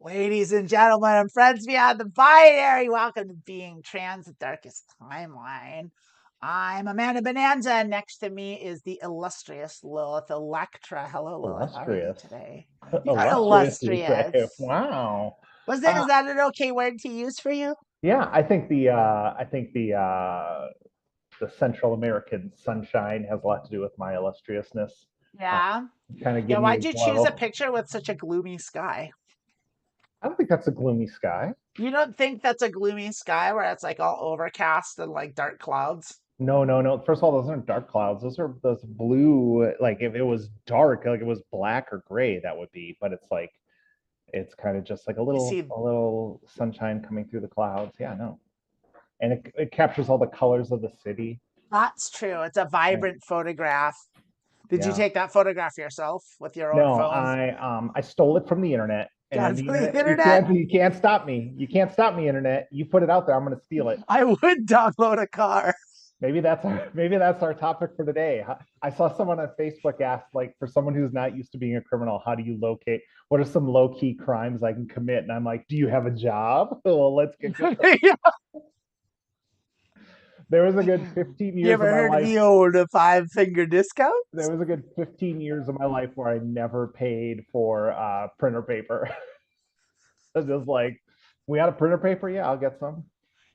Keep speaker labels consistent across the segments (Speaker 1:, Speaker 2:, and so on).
Speaker 1: Ladies and gentlemen, and friends beyond the binary, welcome to Being Trans, the Darkest Timeline. I'm Amanda Bonanza, and next to me is the illustrious Lilith Elektra. Hello, Lilith. How are you
Speaker 2: Illustrious.
Speaker 1: today? You're
Speaker 2: Illustrious, you say.
Speaker 1: illustrious.
Speaker 2: Wow.
Speaker 1: Is that an okay word to use for you?
Speaker 2: Yeah, I think the Central American sunshine has a lot to do with my illustriousness. Uh,
Speaker 1: Yeah.
Speaker 2: kind of
Speaker 1: Yeah,
Speaker 2: give me a
Speaker 1: why'd you choose a
Speaker 2: glow.
Speaker 1: picture with such a gloomy sky?
Speaker 2: I don't think that's a gloomy sky.
Speaker 1: You don't think that's a gloomy sky where it's like all overcast and like dark clouds?
Speaker 2: No, no, no. First of all, those aren't dark clouds. Those blue. Like if it was dark, like it was black or gray, that would be. But it's kind of just like a
Speaker 1: You
Speaker 2: little
Speaker 1: see,
Speaker 2: a little sunshine coming through the clouds. Yeah, no. And it captures all the colors of the city.
Speaker 1: that's true. It's a
Speaker 2: Yeah.
Speaker 1: vibrant photograph. Did you
Speaker 2: Yeah.
Speaker 1: take that photograph yourself with your own
Speaker 2: No,
Speaker 1: phone?
Speaker 2: I stole it from the internet, and
Speaker 1: Got
Speaker 2: the
Speaker 1: from the
Speaker 2: internet
Speaker 1: internet?
Speaker 2: you can't stop me. You can't stop me, internet. You put it out there, I'm gonna steal it.
Speaker 1: I would download a car.
Speaker 2: Maybe that's our topic for today. I saw someone on Facebook ask, like, for someone who's not used to being a criminal, how do you locate what are some low key crimes I can commit? And I'm like, do you have a job? Well, let's get going.
Speaker 1: You
Speaker 2: There was a good 15 years of
Speaker 1: ever
Speaker 2: my
Speaker 1: heard of
Speaker 2: life.
Speaker 1: the old five-finger discount?
Speaker 2: There was a good 15 years of my life where I never paid for printer paper. I was just like, we got a printer paper? Yeah, I'll get some.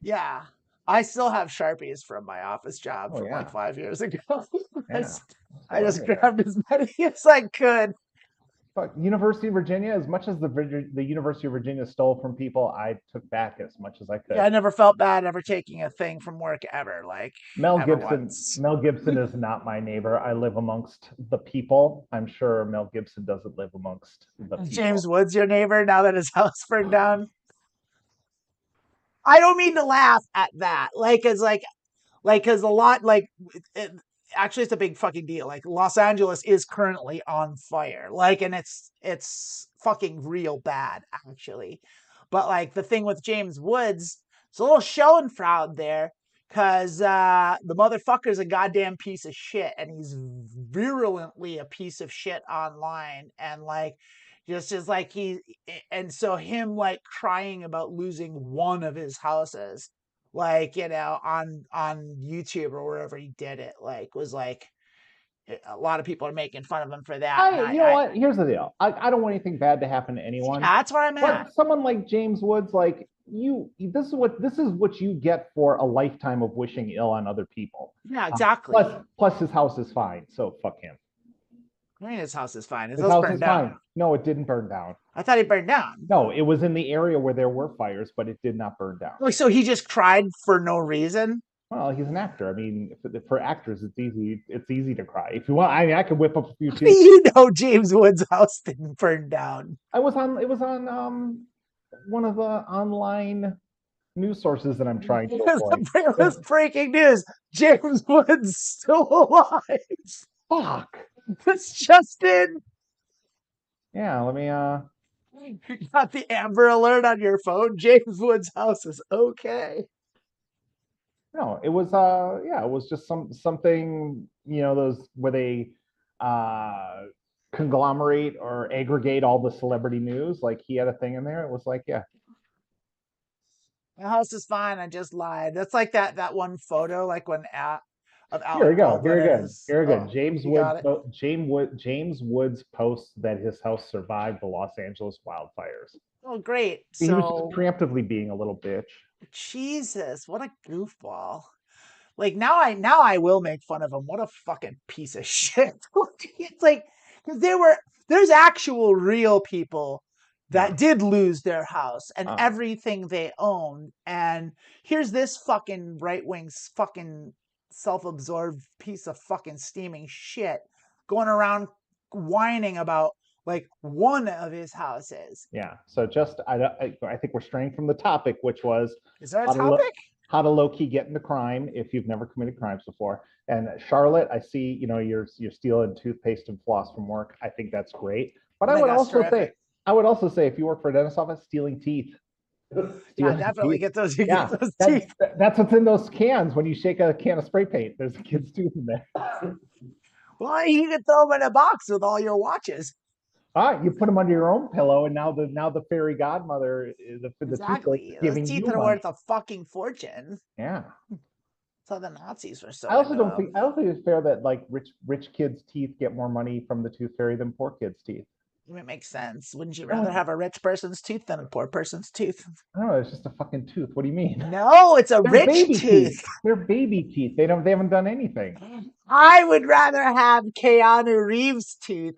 Speaker 1: Yeah. I still have Sharpies from my office job
Speaker 2: Oh
Speaker 1: from like
Speaker 2: yeah,
Speaker 1: 5 years ago. I
Speaker 2: yeah.
Speaker 1: just, I
Speaker 2: Still
Speaker 1: just
Speaker 2: everywhere.
Speaker 1: grabbed as many as I could.
Speaker 2: But University of Virginia, as much as the University of Virginia stole from people, I took back as much as I
Speaker 1: Yeah,
Speaker 2: could.
Speaker 1: I never felt bad ever taking a thing from work ever, like
Speaker 2: Mel
Speaker 1: ever
Speaker 2: Gibson,
Speaker 1: once.
Speaker 2: Mel Gibson is not my neighbor. I live amongst the people. I'm sure Mel Gibson doesn't live amongst the
Speaker 1: Is
Speaker 2: people.
Speaker 1: James Woods your neighbor now that his house burned down? I don't mean to laugh at that. Because a lot it, actually it's a big fucking deal. Like Los Angeles is currently on fire. And it's fucking real bad actually. But like the thing with James Woods, it's a little Schadenfreude there because the motherfucker's a goddamn piece of shit and he's virulently a piece of shit online and like just like and so him like crying about losing one of his houses like on YouTube or wherever he did it like was like a lot of people are making fun of him for that and
Speaker 2: You know what? Here's the deal. I don't want anything bad to happen to
Speaker 1: yeah,
Speaker 2: anyone.
Speaker 1: that's where I'm at.
Speaker 2: But someone like James Woods, like you, this is what you get for a lifetime of wishing ill on other people.
Speaker 1: Yeah,
Speaker 2: Plus,
Speaker 1: exactly.
Speaker 2: plus his house is fine, so fuck him.
Speaker 1: I mean his house is fine. His
Speaker 2: His
Speaker 1: house
Speaker 2: house
Speaker 1: burned
Speaker 2: is
Speaker 1: down.
Speaker 2: fine. No, it didn't burn down.
Speaker 1: I thought he burned down.
Speaker 2: No, it was in the area where there were fires, but it did not burn down.
Speaker 1: Like so he just cried for no reason.
Speaker 2: Well, he's an actor. I mean, for actors, it's easy. It's easy to cry. If you want, I could whip up a few tears.
Speaker 1: You know James Woods' house didn't burn down.
Speaker 2: I was on. It was on one of the online news sources that I'm trying to avoid.
Speaker 1: It was breaking news. James Woods still alive.
Speaker 2: Fuck.
Speaker 1: It's Justin.
Speaker 2: Yeah, let me
Speaker 1: You got the Amber Alert on your phone. James Woods' house is okay.
Speaker 2: no, it was yeah, it was just something, those where they uh conglomerate or aggregate all the celebrity news. Like he had a thing in there. It was like, yeah.
Speaker 1: My house is fine. I just lied. That's like that one photo, like when of
Speaker 2: Here we
Speaker 1: Alec
Speaker 2: go.
Speaker 1: Baldwin
Speaker 2: Here we
Speaker 1: and
Speaker 2: go.
Speaker 1: his.
Speaker 2: Here we go.
Speaker 1: Oh, you got it.
Speaker 2: James Woods posts that his house survived the Los Angeles wildfires.
Speaker 1: Oh, great.
Speaker 2: He was just
Speaker 1: So
Speaker 2: preemptively being a little bitch.
Speaker 1: Jesus, what a goofball. Like now I will make fun of him. What a fucking piece of shit. It's like because there's actual real people
Speaker 2: Yeah.
Speaker 1: that did lose their house and
Speaker 2: Uh,
Speaker 1: everything they owned. And here's this fucking right wing fucking self-absorbed piece of fucking steaming shit going around whining about like one of his houses.
Speaker 2: yeah. So just I think we're straying from the topic, which was
Speaker 1: Is there a
Speaker 2: how to look
Speaker 1: topic?
Speaker 2: how to low key get into crime if you've never committed crimes before. And Charlotte, I see, you're stealing toothpaste and floss from work. I think that's great. But
Speaker 1: I think that's terrific.
Speaker 2: I would also say if you work for a dentist office, stealing teeth.
Speaker 1: Yeah,
Speaker 2: Stealing
Speaker 1: definitely
Speaker 2: teeth.
Speaker 1: get those
Speaker 2: Yeah,
Speaker 1: teeth.
Speaker 2: that's what's in those cans when you shake a can of spray paint. There's a kid's tooth in there.
Speaker 1: Well, you can throw them in a box with all your watches.
Speaker 2: You put them under your own pillow, and now the fairy godmother, the tooth fairy,
Speaker 1: Exactly.
Speaker 2: is
Speaker 1: Those
Speaker 2: giving
Speaker 1: teeth
Speaker 2: you
Speaker 1: are
Speaker 2: money.
Speaker 1: worth a fucking fortune.
Speaker 2: Yeah.
Speaker 1: So the Nazis were
Speaker 2: I
Speaker 1: so
Speaker 2: also
Speaker 1: into
Speaker 2: don't think
Speaker 1: them.
Speaker 2: I don't think it's fair that like rich kids' teeth get more money from the tooth fairy than poor kids' teeth.
Speaker 1: It makes sense. Wouldn't you
Speaker 2: No,
Speaker 1: rather have a rich person's tooth than a poor person's tooth?
Speaker 2: I don't know. It's just a fucking tooth. What do you mean?
Speaker 1: No, it's a
Speaker 2: They're
Speaker 1: rich
Speaker 2: baby teeth.
Speaker 1: tooth.
Speaker 2: They're baby teeth. They haven't done anything.
Speaker 1: I would rather have Keanu Reeves' tooth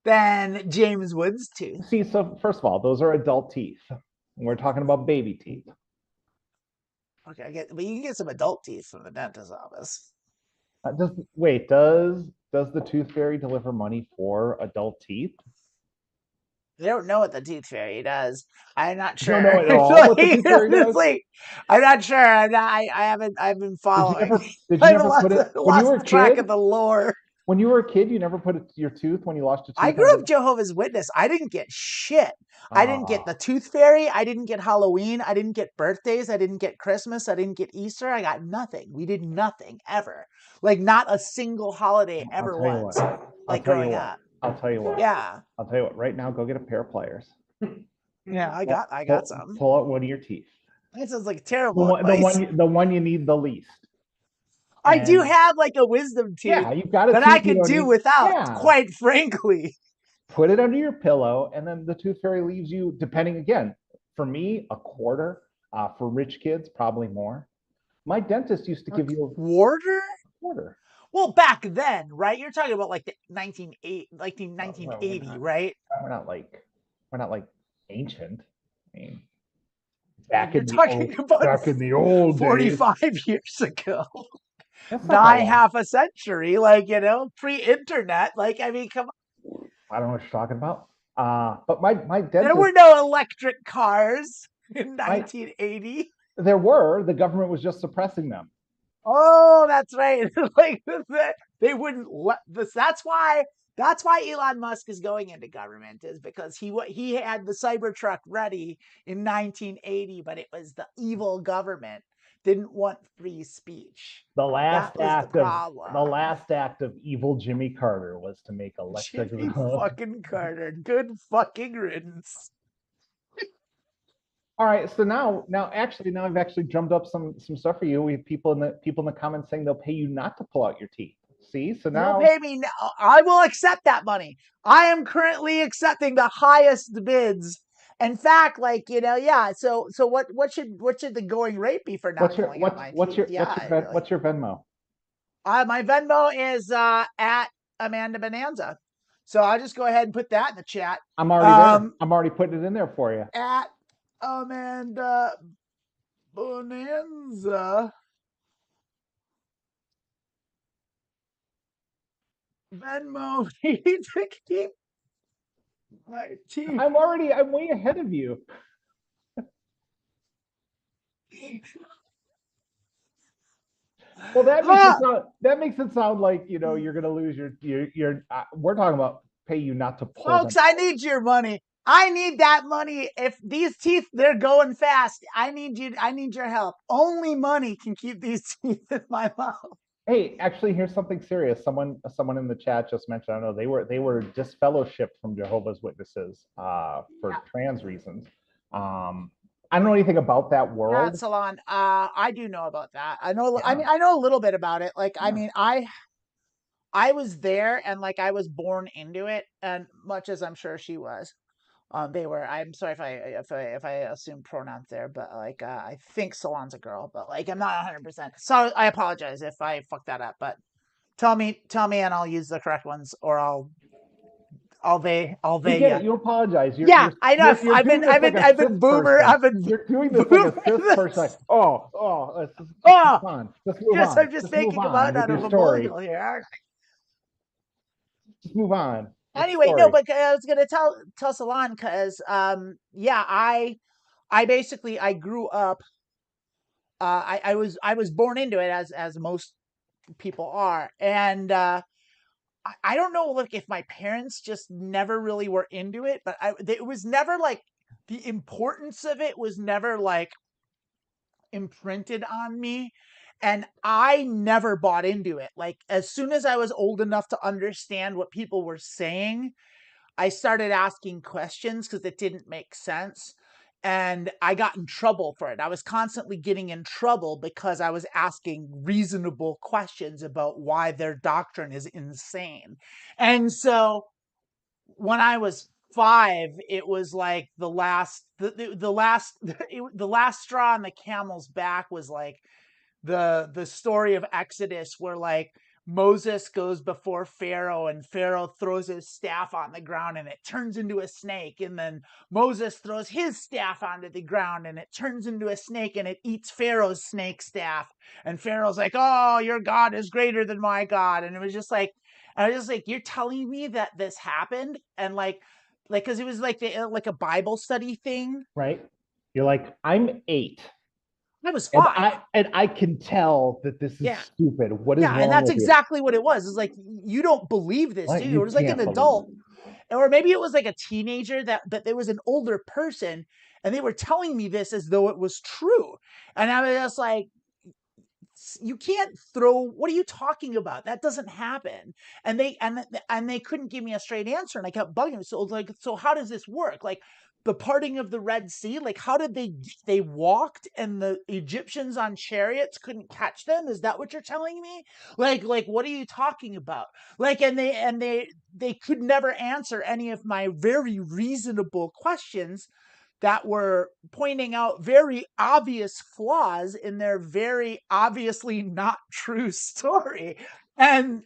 Speaker 1: than James Woods' tooth.
Speaker 2: See, so first of all, those are adult teeth. We're talking about baby teeth.
Speaker 1: Okay, but you can get some adult teeth from the dentist's office.
Speaker 2: Does the tooth fairy deliver money for adult teeth?
Speaker 1: They don't know what the tooth fairy does. I'm not
Speaker 2: You don't know
Speaker 1: sure.
Speaker 2: at all what the tooth fairy does?
Speaker 1: I'm not sure. I haven't. I've been following.
Speaker 2: Did you
Speaker 1: I've
Speaker 2: never put it when you
Speaker 1: lost
Speaker 2: were a
Speaker 1: track of
Speaker 2: kid?
Speaker 1: the lore.
Speaker 2: When you were a kid, you never put your tooth when you lost a
Speaker 1: I
Speaker 2: tooth
Speaker 1: grew
Speaker 2: under
Speaker 1: up Jehovah's Witness. I didn't get shit. I didn't get the
Speaker 2: Ah,
Speaker 1: tooth fairy. I didn't get Halloween. I didn't get birthdays. I didn't get Christmas. I didn't get Easter. I got nothing. We did nothing ever. Like not a single holiday
Speaker 2: I'll
Speaker 1: ever
Speaker 2: tell you what.
Speaker 1: once.
Speaker 2: I'll
Speaker 1: Like
Speaker 2: tell you
Speaker 1: growing
Speaker 2: what.
Speaker 1: up.
Speaker 2: I'll tell you what.
Speaker 1: Yeah.
Speaker 2: I'll tell you what. Right now, go get a pair of pliers.
Speaker 1: Yeah, I got some.
Speaker 2: Pull out one of your teeth.
Speaker 1: That sounds like
Speaker 2: The
Speaker 1: terrible
Speaker 2: one, the
Speaker 1: advice.
Speaker 2: one, the one you need the least.
Speaker 1: I do
Speaker 2: And
Speaker 1: have like a wisdom tooth
Speaker 2: yeah, you've got a
Speaker 1: that I
Speaker 2: tooth you
Speaker 1: could
Speaker 2: don't
Speaker 1: do
Speaker 2: need.
Speaker 1: without,
Speaker 2: Yeah,
Speaker 1: quite frankly.
Speaker 2: put it under your pillow, and then the tooth fairy leaves you, depending again, for me, a quarter. For rich kids, probably more. My dentist used to
Speaker 1: A
Speaker 2: give you
Speaker 1: quarter?
Speaker 2: a quarter.
Speaker 1: Well, back then, right? You're talking about like the 1980,
Speaker 2: Not,
Speaker 1: right?
Speaker 2: we're not like we're not like ancient. I mean,
Speaker 1: You're talking about
Speaker 2: back in the old days.
Speaker 1: 45 years ago.
Speaker 2: That's not that
Speaker 1: Nigh
Speaker 2: long.
Speaker 1: half a century, like, pre-internet. Like, I mean, come on.
Speaker 2: I don't know what you're talking about. But my
Speaker 1: There
Speaker 2: dentist,
Speaker 1: were no electric cars in
Speaker 2: my
Speaker 1: 1980.
Speaker 2: there were the government was just suppressing them.
Speaker 1: Oh, that's right. Like they wouldn't let this. That's why Elon Musk is going into government, is because he had the Cybertruck ready in 1980, but it was the evil government didn't want free speech. That was the
Speaker 2: The
Speaker 1: problem.
Speaker 2: last act of evil Jimmy Carter was to make electric.
Speaker 1: Jimmy fucking Carter. Good fucking riddance.
Speaker 2: All right, so now I've actually drummed up some stuff for you. We have people in the comments saying they'll pay you not to pull out your teeth. See, so
Speaker 1: They'll
Speaker 2: now
Speaker 1: pay me now. I will accept that money. I am currently accepting the highest bids. In fact, like, yeah. So what should the going rate be for not pulling out my teeth? Yeah,
Speaker 2: what's your Venmo?
Speaker 1: my Venmo is at Amanda Bonanza. So I'll just go ahead and put that in the chat.
Speaker 2: I'm already there. I'm already putting it in there for you.
Speaker 1: At Amanda Bonanza. Venmo needs to keep my teeth.
Speaker 2: I'm way ahead of you. Well, that makes it sound like you're gonna lose your. We're talking about pay you not to pull them.
Speaker 1: Folks, I need your money. I need that money. If these teeth, they're going fast. I need your help. Only money can keep these teeth in my mouth.
Speaker 2: Hey, actually, here's something serious. Someone in the chat just mentioned. I don't know they were disfellowshipped from Jehovah's Witnesses for trans reasons. I don't know anything about that world.
Speaker 1: Salon. I do know about that. I know.
Speaker 2: Yeah.
Speaker 1: I know a little bit about it. Like,
Speaker 2: Yeah.
Speaker 1: I mean, I was there, and like I was born into it, and much as I'm sure she was. They were. I'm sorry if I assume pronouns there, but like I think Salon's a girl, but like I'm not 100%. So I apologize if I fucked that up. But tell me, and I'll use the correct ones, or I'll they.
Speaker 2: You get it. You apologize.
Speaker 1: Yeah, I know.
Speaker 2: You're doing this like a cis
Speaker 1: boomer.
Speaker 2: person.
Speaker 1: I've been
Speaker 2: You're doing this like a cis person. Like, let's just
Speaker 1: oh,
Speaker 2: move on. Just move
Speaker 1: yes,
Speaker 2: on.
Speaker 1: I'm just making them out
Speaker 2: with
Speaker 1: of
Speaker 2: your
Speaker 1: a
Speaker 2: story.
Speaker 1: molehill here.
Speaker 2: Just move on.
Speaker 1: Anyway, no, but I was gonna tell Salon because yeah, I basically I grew up. I was born into it as most people are, and I don't know like if my parents just never really were into it, but it was never like the importance of it was never like imprinted on me, and I never bought into it. Like as soon as I was old enough to understand what people were saying, I started asking questions because it didn't make sense. And I got in trouble for it. I was constantly getting in trouble because I was asking reasonable questions about why their doctrine is insane. And so when I was 5, it was like the last the last straw on the camel's back was like the story of Exodus where like Moses goes before Pharaoh and Pharaoh throws his staff on the ground and it turns into a snake, and then Moses throws his staff onto the ground and it turns into a snake and it eats Pharaoh's snake staff, and Pharaoh's like, "Oh, your God is greater than my God." And it was just like, I was just like, you're telling me that this happened? And like because it was like like a Bible study thing.
Speaker 2: Right? You're like, I'm 8.
Speaker 1: I was
Speaker 2: And
Speaker 1: 5.
Speaker 2: I can tell that this is
Speaker 1: Yeah.
Speaker 2: stupid. What is
Speaker 1: Yeah, and
Speaker 2: wrong
Speaker 1: that's
Speaker 2: with you?
Speaker 1: exactly what it was. It's like, you don't believe this, do
Speaker 2: Like,
Speaker 1: you?
Speaker 2: you
Speaker 1: It was like an
Speaker 2: can't believe
Speaker 1: adult,
Speaker 2: it.
Speaker 1: or maybe it was like a teenager that there was an older person, and they were telling me this as though it was true, and I was just like, you can't throw, what are you talking about? That doesn't happen. And they couldn't give me a straight answer, and I kept bugging them. So like, so how does this work? Like the parting of the Red Sea, like how did they walked and the Egyptians on chariots couldn't catch them? Is that what you're telling me? Like what are you talking about? Like, and they could never answer any of my very reasonable questions that were pointing out very obvious flaws in their very obviously not true story. And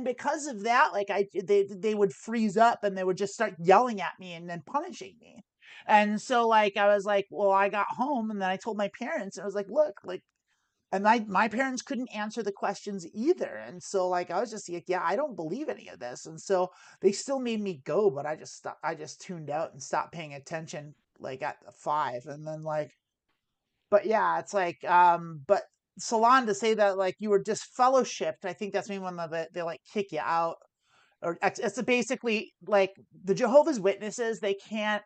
Speaker 1: because of that, like they would freeze up and they would just start yelling at me and then punishing me. And so like I was like, well, I got home and then I told my parents, and I was like, look, like, and my parents couldn't answer the questions either. And so like I was just like, yeah, I don't believe any of this. And so they still made me go, but I just tuned out and stopped paying attention like at 5. And then like, but yeah, it's like but Salon, to say that like you were disfellowshipped, I think that's maybe when they like kick you out, or it's basically like the Jehovah's Witnesses, they can't,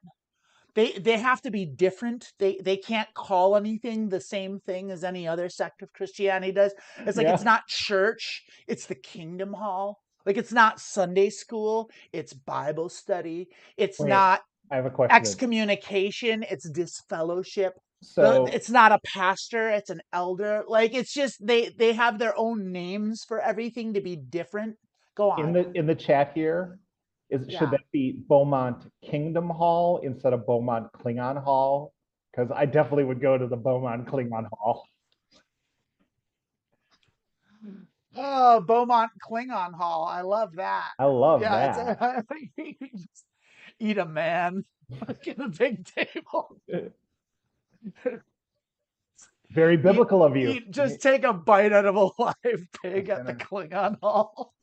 Speaker 1: they have to be different. They can't call anything the same thing as any other sect of Christianity does. It's like, it's
Speaker 2: Yeah.
Speaker 1: not church, it's the Kingdom Hall. Like it's not Sunday school, it's Bible study. It's
Speaker 2: Wait,
Speaker 1: not
Speaker 2: I have a question.
Speaker 1: excommunication, it's disfellowship.
Speaker 2: So
Speaker 1: It's not a pastor, it's an elder. Like it's just they have their own names for everything to be different. Go
Speaker 2: in
Speaker 1: on.
Speaker 2: the chat here, should
Speaker 1: Yeah.
Speaker 2: that be Beaumont Kingdom Hall instead of Beaumont Klingon Hall? Because I definitely would go to the Beaumont Klingon Hall.
Speaker 1: Oh, Beaumont Klingon Hall. I love that.
Speaker 2: I love
Speaker 1: Yeah, it's
Speaker 2: that.
Speaker 1: just eat a man. Get a big table.
Speaker 2: Very
Speaker 1: Eat,
Speaker 2: biblical of you.
Speaker 1: just take a bite out of a live pig
Speaker 2: Just
Speaker 1: at the
Speaker 2: gonna,
Speaker 1: Klingon Hall.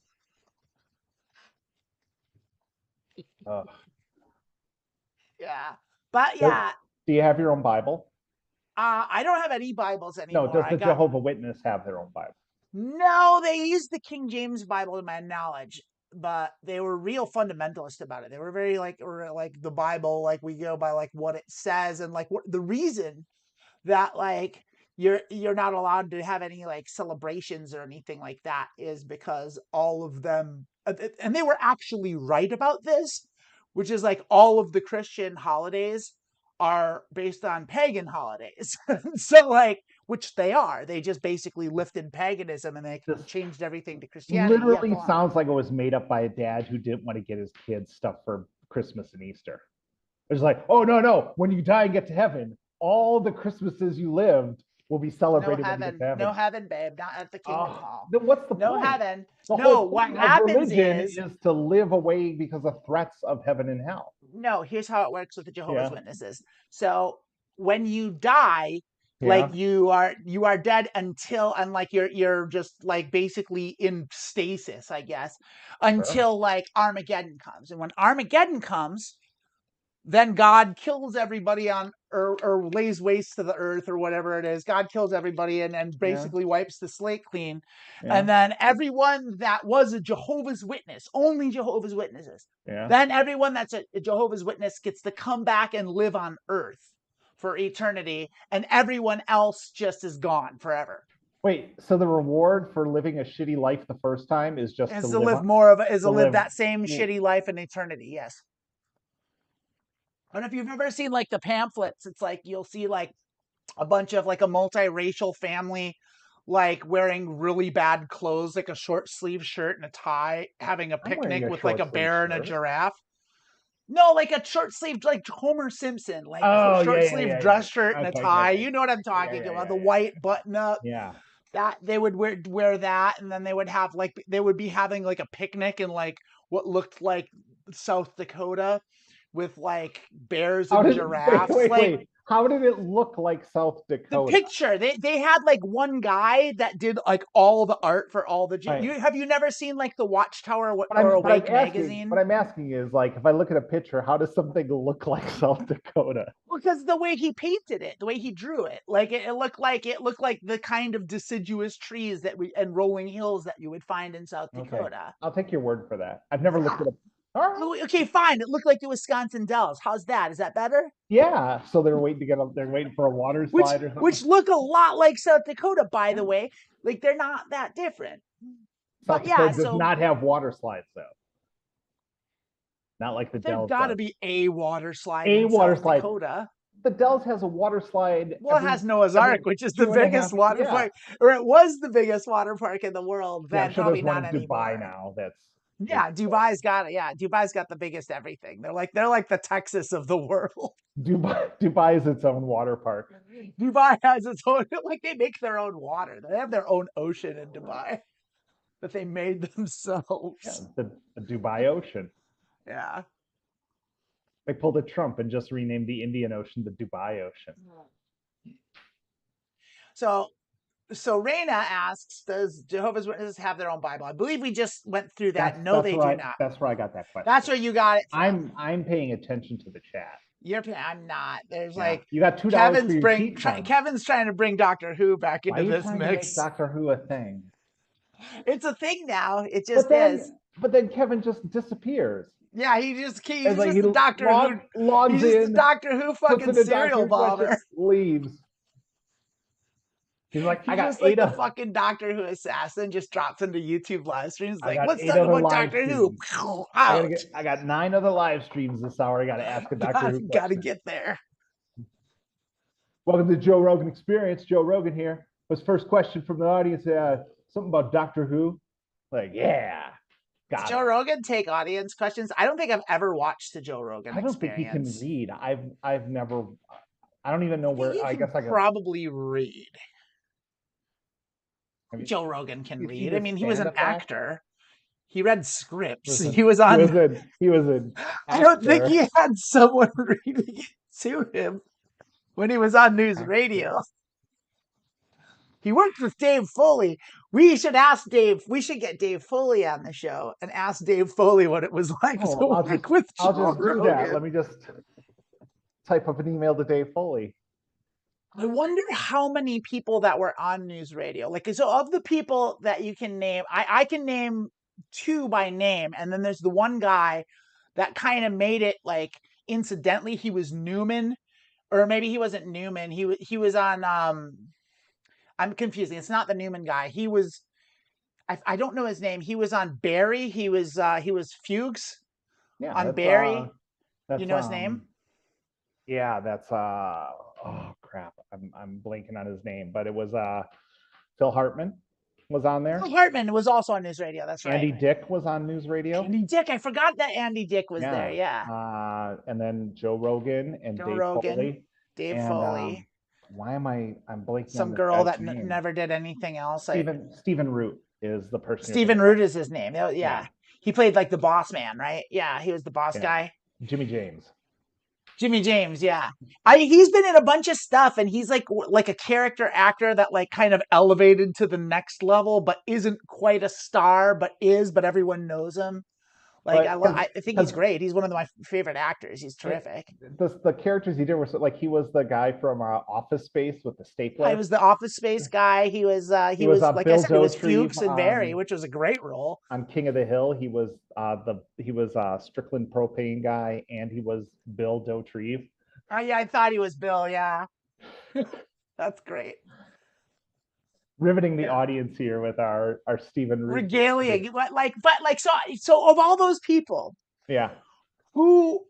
Speaker 2: uh,
Speaker 1: Yeah. But
Speaker 2: do
Speaker 1: yeah,
Speaker 2: you have your own Bible?
Speaker 1: I don't have any Bibles
Speaker 2: No,
Speaker 1: anymore.
Speaker 2: does
Speaker 1: I
Speaker 2: the
Speaker 1: got,
Speaker 2: Jehovah Witness have their own Bible?
Speaker 1: no, they used the King James Bible to my knowledge, but they were real fundamentalist about it. They were very like, or like the Bible, like we go by like what it says, and like what the reason that like you're not allowed to have any like celebrations or anything like that is because all of them, and they were actually right about this, which is like all of the Christian holidays are based on pagan holidays. So like, which they are, they just basically lifted paganism and they
Speaker 2: This
Speaker 1: changed everything to Christianity. Yeah,
Speaker 2: literally
Speaker 1: go on.
Speaker 2: sounds like it was made up by a dad who didn't want to get his kids stuff for Christmas and Easter. It's like, oh no, no, when you die and get to heaven, all the Christmases you lived will be celebrated when you get to
Speaker 1: No
Speaker 2: heaven.
Speaker 1: heaven, babe, not at the Kingdom Hall.
Speaker 2: Then what's the
Speaker 1: No
Speaker 2: point?
Speaker 1: heaven.
Speaker 2: The
Speaker 1: No,
Speaker 2: whole
Speaker 1: what
Speaker 2: point of
Speaker 1: happens
Speaker 2: religion
Speaker 1: is,
Speaker 2: is to live away because of threats of heaven and hell.
Speaker 1: no, here's how it works with the Jehovah's
Speaker 2: Yeah.
Speaker 1: Witnesses. So when you die, like
Speaker 2: Yeah.
Speaker 1: you are dead until, and like you're just like basically in stasis, I guess,
Speaker 2: Sure.
Speaker 1: until like Armageddon comes. And when Armageddon comes, then God kills everybody on, or lays waste to the earth or whatever it is. God kills everybody and
Speaker 2: Yeah.
Speaker 1: basically wipes the slate clean.
Speaker 2: Yeah.
Speaker 1: And then everyone that was a Jehovah's Witness, only Jehovah's Witnesses,
Speaker 2: Yeah.
Speaker 1: then everyone that's a Jehovah's Witness gets to come back and live on earth for eternity. And everyone else just is gone forever.
Speaker 2: Wait, so the reward for living a shitty life the first time is just
Speaker 1: Is
Speaker 2: to
Speaker 1: to
Speaker 2: live
Speaker 1: live
Speaker 2: on,
Speaker 1: more of is to
Speaker 2: to
Speaker 1: live
Speaker 2: live.
Speaker 1: that same shitty life in eternity. Yes. And if you've ever seen like the pamphlets, it's like you'll see like a bunch of like a multiracial family like wearing really bad clothes, like a short sleeve shirt and a tie, having a
Speaker 2: I'm wearing
Speaker 1: picnic
Speaker 2: a
Speaker 1: with like a
Speaker 2: short sleeve
Speaker 1: bear and a
Speaker 2: shirt.
Speaker 1: giraffe. No, like a short sleeved, like Homer Simpson, like
Speaker 2: Oh yeah,
Speaker 1: short
Speaker 2: yeah,
Speaker 1: sleeve
Speaker 2: yeah,
Speaker 1: dress
Speaker 2: yeah.
Speaker 1: shirt and a
Speaker 2: Okay, okay,
Speaker 1: tie.
Speaker 2: okay.
Speaker 1: You know what I'm
Speaker 2: Yeah,
Speaker 1: talking
Speaker 2: yeah,
Speaker 1: about?
Speaker 2: yeah,
Speaker 1: The
Speaker 2: yeah,
Speaker 1: white button up.
Speaker 2: yeah.
Speaker 1: That they would wear that, and then they would have like they would be having like a picnic in like what looked like South Dakota with like bears
Speaker 2: How
Speaker 1: and
Speaker 2: did wait,
Speaker 1: giraffes.
Speaker 2: wait,
Speaker 1: Like
Speaker 2: wait? How did it look like South
Speaker 1: the
Speaker 2: Dakota?
Speaker 1: picture, they had like one guy that did like all the art for all the.
Speaker 2: Right.
Speaker 1: You never seen like the Watchtower
Speaker 2: But
Speaker 1: or
Speaker 2: I'm
Speaker 1: Awake
Speaker 2: asking, what
Speaker 1: magazine?
Speaker 2: I'm asking is like, if I look at a picture, how does something look like South Dakota?
Speaker 1: Because the way he painted it, the way he drew it, like it looked like the kind of deciduous trees that we and rolling hills that you would find in South
Speaker 2: Okay,
Speaker 1: Dakota.
Speaker 2: I'll take your word for that. I've never looked
Speaker 1: Yeah.
Speaker 2: at a. All right.
Speaker 1: Okay, fine. It looked like the Wisconsin Dells. How's that? Is that better?
Speaker 2: Yeah. So they're waiting to get up. They're waiting for a water
Speaker 1: Which
Speaker 2: slide or something.
Speaker 1: which look a lot like South Dakota, by the
Speaker 2: Yeah.
Speaker 1: way. Like they're not that different.
Speaker 2: South
Speaker 1: But yeah,
Speaker 2: Dakota does
Speaker 1: so
Speaker 2: not have water slides though. Not like the
Speaker 1: there's
Speaker 2: Dells
Speaker 1: got to
Speaker 2: does.
Speaker 1: be a water slide
Speaker 2: A
Speaker 1: in
Speaker 2: water
Speaker 1: South
Speaker 2: slide.
Speaker 1: Dakota.
Speaker 2: The Dells has a water slide
Speaker 1: Well, it has Noah's
Speaker 2: every
Speaker 1: Ark, which is the
Speaker 2: 2.5.
Speaker 1: biggest water
Speaker 2: Yeah.
Speaker 1: park, or it was the biggest water park in the world
Speaker 2: Yeah, I'm
Speaker 1: then,
Speaker 2: sure there's
Speaker 1: probably
Speaker 2: one
Speaker 1: not
Speaker 2: in Dubai
Speaker 1: anymore.
Speaker 2: now. That's
Speaker 1: Yeah, Dubai's got the biggest everything. They're like the Texas of the world.
Speaker 2: Dubai is its own water park.
Speaker 1: Dubai has its own like they make their own water. They have their own ocean in Dubai that they made
Speaker 2: Yeah,
Speaker 1: themselves.
Speaker 2: the Dubai Ocean.
Speaker 1: Yeah.
Speaker 2: They pulled a Trump and just renamed the Indian Ocean the Dubai Ocean.
Speaker 1: So Raina asks, does Jehovah's Witnesses have their own Bible? I believe we just went through that. No, they do not.
Speaker 2: That's where I got that question.
Speaker 1: That's where you got it from.
Speaker 2: I'm paying attention to the chat.
Speaker 1: I'm not. There's
Speaker 2: Yeah.
Speaker 1: like
Speaker 2: You got $2 for your teeth.
Speaker 1: Kevin's trying to bring Doctor Who back
Speaker 2: Why
Speaker 1: into
Speaker 2: are you
Speaker 1: this
Speaker 2: trying to make
Speaker 1: mix.
Speaker 2: Doctor Who a thing?
Speaker 1: It's a thing now. It
Speaker 2: But
Speaker 1: just is.
Speaker 2: then Kevin just disappears.
Speaker 1: Yeah, he's just
Speaker 2: Like he
Speaker 1: the Doctor Who.
Speaker 2: logs
Speaker 1: He's just the
Speaker 2: in,
Speaker 1: Doctor Who
Speaker 2: puts
Speaker 1: fucking
Speaker 2: in a
Speaker 1: serial
Speaker 2: Doctor Who question,
Speaker 1: bomber.
Speaker 2: leaves. He's like, I
Speaker 1: He's
Speaker 2: got
Speaker 1: just like the
Speaker 2: Ada.
Speaker 1: fucking Doctor Who assassin. Just drops into YouTube live streams.
Speaker 2: I
Speaker 1: Like,
Speaker 2: got
Speaker 1: let's
Speaker 2: 8
Speaker 1: talk
Speaker 2: other
Speaker 1: about
Speaker 2: live
Speaker 1: Doctor Who.
Speaker 2: streams.
Speaker 1: Out.
Speaker 2: I got 9 other live streams this hour. I got to ask a Doctor Who
Speaker 1: Gotta
Speaker 2: question.
Speaker 1: get there.
Speaker 2: Welcome to the Joe Rogan Experience. Joe Rogan here. His first question from the audience, something about Doctor Who. Like, yeah,
Speaker 1: Does Joe Rogan take audience questions? I don't think I've ever watched the Joe Rogan
Speaker 2: I don't
Speaker 1: Experience.
Speaker 2: think he can read. I've never. I don't even know where. I guess I can
Speaker 1: probably read. Joe Rogan can read. I mean, he was an actor. He read scripts. He was on.
Speaker 2: He was an.
Speaker 1: I don't think he had someone reading it to him when he was on news radio. He worked with Dave Foley. We should ask Dave. We should get Dave Foley on the show and ask Dave Foley what it was like to work with Joe Rogan.
Speaker 2: I'll just do that. Let me just type up an email to Dave Foley.
Speaker 1: I wonder how many people that were on news radio. Like, so of the people that you can name, I can name 2 by name, and then there's the one guy that kind of made it like incidentally. He was Newman, or maybe he wasn't Newman. He was on. I'm confusing. It's not the Newman guy. He was. I don't know his name. He was on Barry. He was Fuchs.
Speaker 2: Yeah,
Speaker 1: on Barry. You know his name?
Speaker 2: Yeah, that's oh crap. I'm blanking on his name, but it was Phil Hartman was on there.
Speaker 1: Phil Hartman was also on News Radio. That's right.
Speaker 2: Andy Dick was on News Radio.
Speaker 1: Andy Dick. I forgot that Andy Dick was there. Yeah.
Speaker 2: And then Joe Rogan and Dave Foley.
Speaker 1: Dave Foley.
Speaker 2: Why am I'm blanking
Speaker 1: some
Speaker 2: on this
Speaker 1: girl that
Speaker 2: name.
Speaker 1: Never did anything else.
Speaker 2: Stephen Root is the person.
Speaker 1: Stephen Root is his name. Yeah. He played like the boss man, right? Yeah, he was the boss guy.
Speaker 2: Jimmy James.
Speaker 1: Yeah. He's been in a bunch of stuff, and he's like a character actor that like kind of elevated to the next level, but isn't quite a star, but everyone knows him. Like I think he's great. He's one of my favorite actors. He's terrific.
Speaker 2: The characters he did were like he was the guy from Office Space with the stapler.
Speaker 1: He was the Office Space guy. He was like Bill I said, he was Fuchs and Barry, which was a great role.
Speaker 2: On King of the Hill, he was Strickland propane guy, and he was Bill Dauterive.
Speaker 1: Oh yeah, I thought he was Bill. Yeah, that's great.
Speaker 2: riveting the audience here with our Stephen Root
Speaker 1: regalia. So of all those people,
Speaker 2: yeah,
Speaker 1: who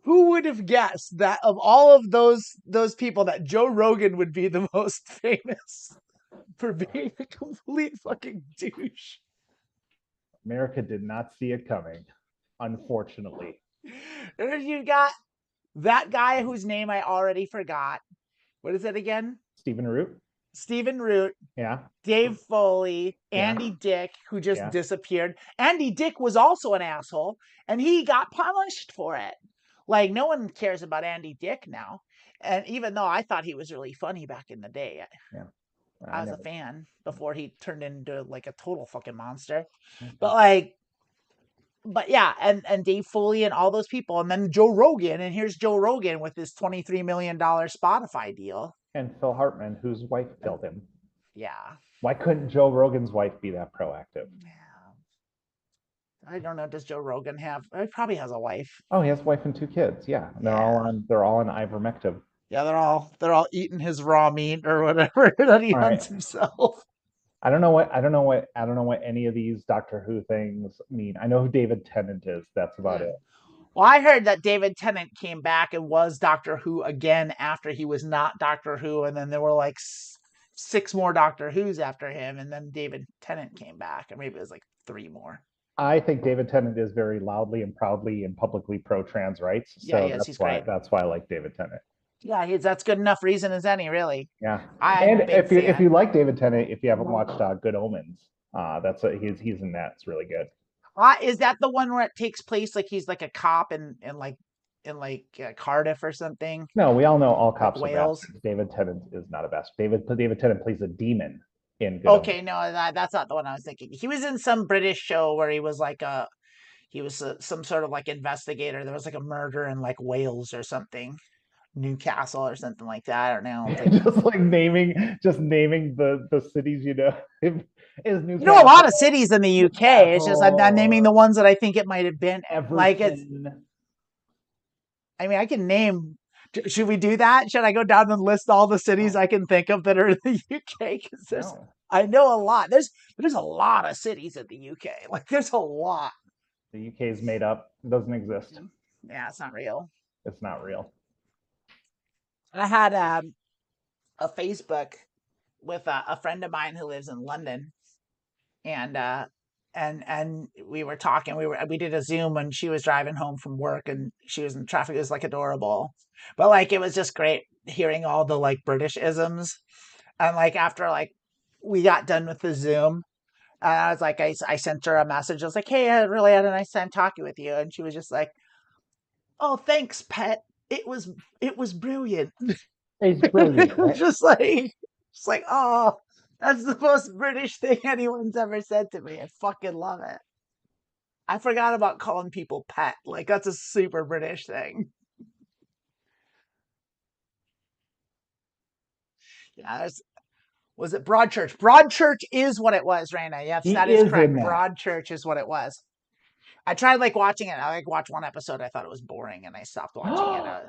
Speaker 1: would have guessed that of all of those people that Joe Rogan would be the most famous for being a complete fucking douche?
Speaker 2: America did not see it coming, unfortunately.
Speaker 1: And you got that guy whose name I already forgot. What is it again?
Speaker 2: Stephen Root.
Speaker 1: Stephen Root,
Speaker 2: Yeah.
Speaker 1: Dave Foley,
Speaker 2: Yeah.
Speaker 1: Andy Dick, who just
Speaker 2: Yeah.
Speaker 1: disappeared. Andy Dick was also an asshole, and he got punished for it. Like, no one cares about Andy Dick now. And even though I thought he was really funny back in the day,
Speaker 2: Yeah.
Speaker 1: I was a fan before he turned into like a total fucking monster.
Speaker 2: Okay.
Speaker 1: But yeah, and Dave Foley and all those people, and then Joe Rogan, and here's Joe Rogan with his $23 million Spotify deal.
Speaker 2: And Phil Hartman, whose wife killed him.
Speaker 1: Yeah.
Speaker 2: Why couldn't Joe Rogan's wife be that proactive?
Speaker 1: Yeah. I don't know. Does Joe Rogan have? He probably has a wife.
Speaker 2: Oh, he has a wife and 2 kids. Yeah, they're all on ivermectin.
Speaker 1: Yeah, they're all eating his raw meat or whatever that he hunts himself.
Speaker 2: I don't know what any of these Doctor Who things mean. I know who David Tennant is. That's about it.
Speaker 1: Well, I heard that David Tennant came back and was Doctor Who again after he was not Doctor Who, and then there were like 6 more Doctor Who's after him, and then David Tennant came back, and maybe it was like 3 more.
Speaker 2: I think David Tennant is very loudly and proudly and publicly pro-trans rights. So
Speaker 1: yeah, he's great.
Speaker 2: That's why I like David Tennant.
Speaker 1: Yeah, that's good enough reason as any, really.
Speaker 2: Yeah, and if you like David Tennant, if you haven't watched Good Omens, he's in that. It's really good.
Speaker 1: Is that the one where it takes place like he's like a cop in Cardiff or something?
Speaker 2: No, we all know all cops
Speaker 1: like
Speaker 2: are Wales. David Tennant is not a bastard. David Tennant plays a demon in Good
Speaker 1: Omens. No, that's not the one I was thinking. He was in some British show where he was like some sort of like investigator. There was like a murder in like Wales or something. Newcastle or something like that. I don't know.
Speaker 2: just naming the cities, you know.
Speaker 1: Is Newcastle. You know a lot of cities in the UK. Newcastle. It's just I'm naming the ones that I think it might have been.
Speaker 2: Everton.
Speaker 1: Like it's. I mean, I can name. Should we do that? Should I go down and list all the cities I can think of that are in the UK? Because I know a lot. There's a lot of cities in the UK. Like there's a lot.
Speaker 2: The UK is made up. It doesn't exist.
Speaker 1: Yeah, it's not real.
Speaker 2: It's not real.
Speaker 1: I had a Facebook with a friend of mine who lives in London, and we were talking. We did a Zoom when she was driving home from work, and she was in traffic. It was like adorable, but like it was just great hearing all the like British isms, and like after like we got done with the Zoom, and I was like, I sent her a message. I was like, hey, I really had a nice time talking with you, and she was just like, oh, thanks, pet. It was brilliant.
Speaker 2: It's brilliant. Right?
Speaker 1: just like, oh, that's the most British thing anyone's ever said to me. I fucking love it. I forgot about calling people pet. Like that's a super British thing. Yeah, was it Broadchurch? Broadchurch is what it was, Raina. Yes, that is correct. Broadchurch is what it was. I tried like watching it. I like watched one episode. I thought it was boring, and I stopped watching it.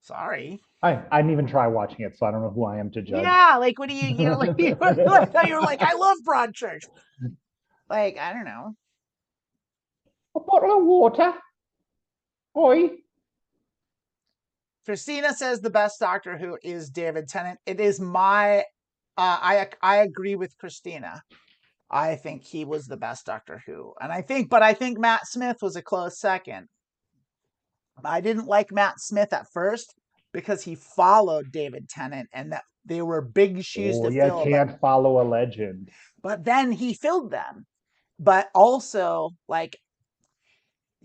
Speaker 1: Sorry.
Speaker 2: I didn't even try watching it, so I don't know who I am to judge.
Speaker 1: Yeah, like what do you know? Like you were like, I love Broadchurch. Like I don't know.
Speaker 2: A bottle of water. Oi.
Speaker 1: Christina says the best Doctor Who is David Tennant. It is my. I agree with Christina. I think he was the best Doctor Who. And I think Matt Smith was a close second. I didn't like Matt Smith at first because he followed David Tennant and that they were big shoes to fill.
Speaker 2: You can't follow a legend.
Speaker 1: But then he filled them. But also, like,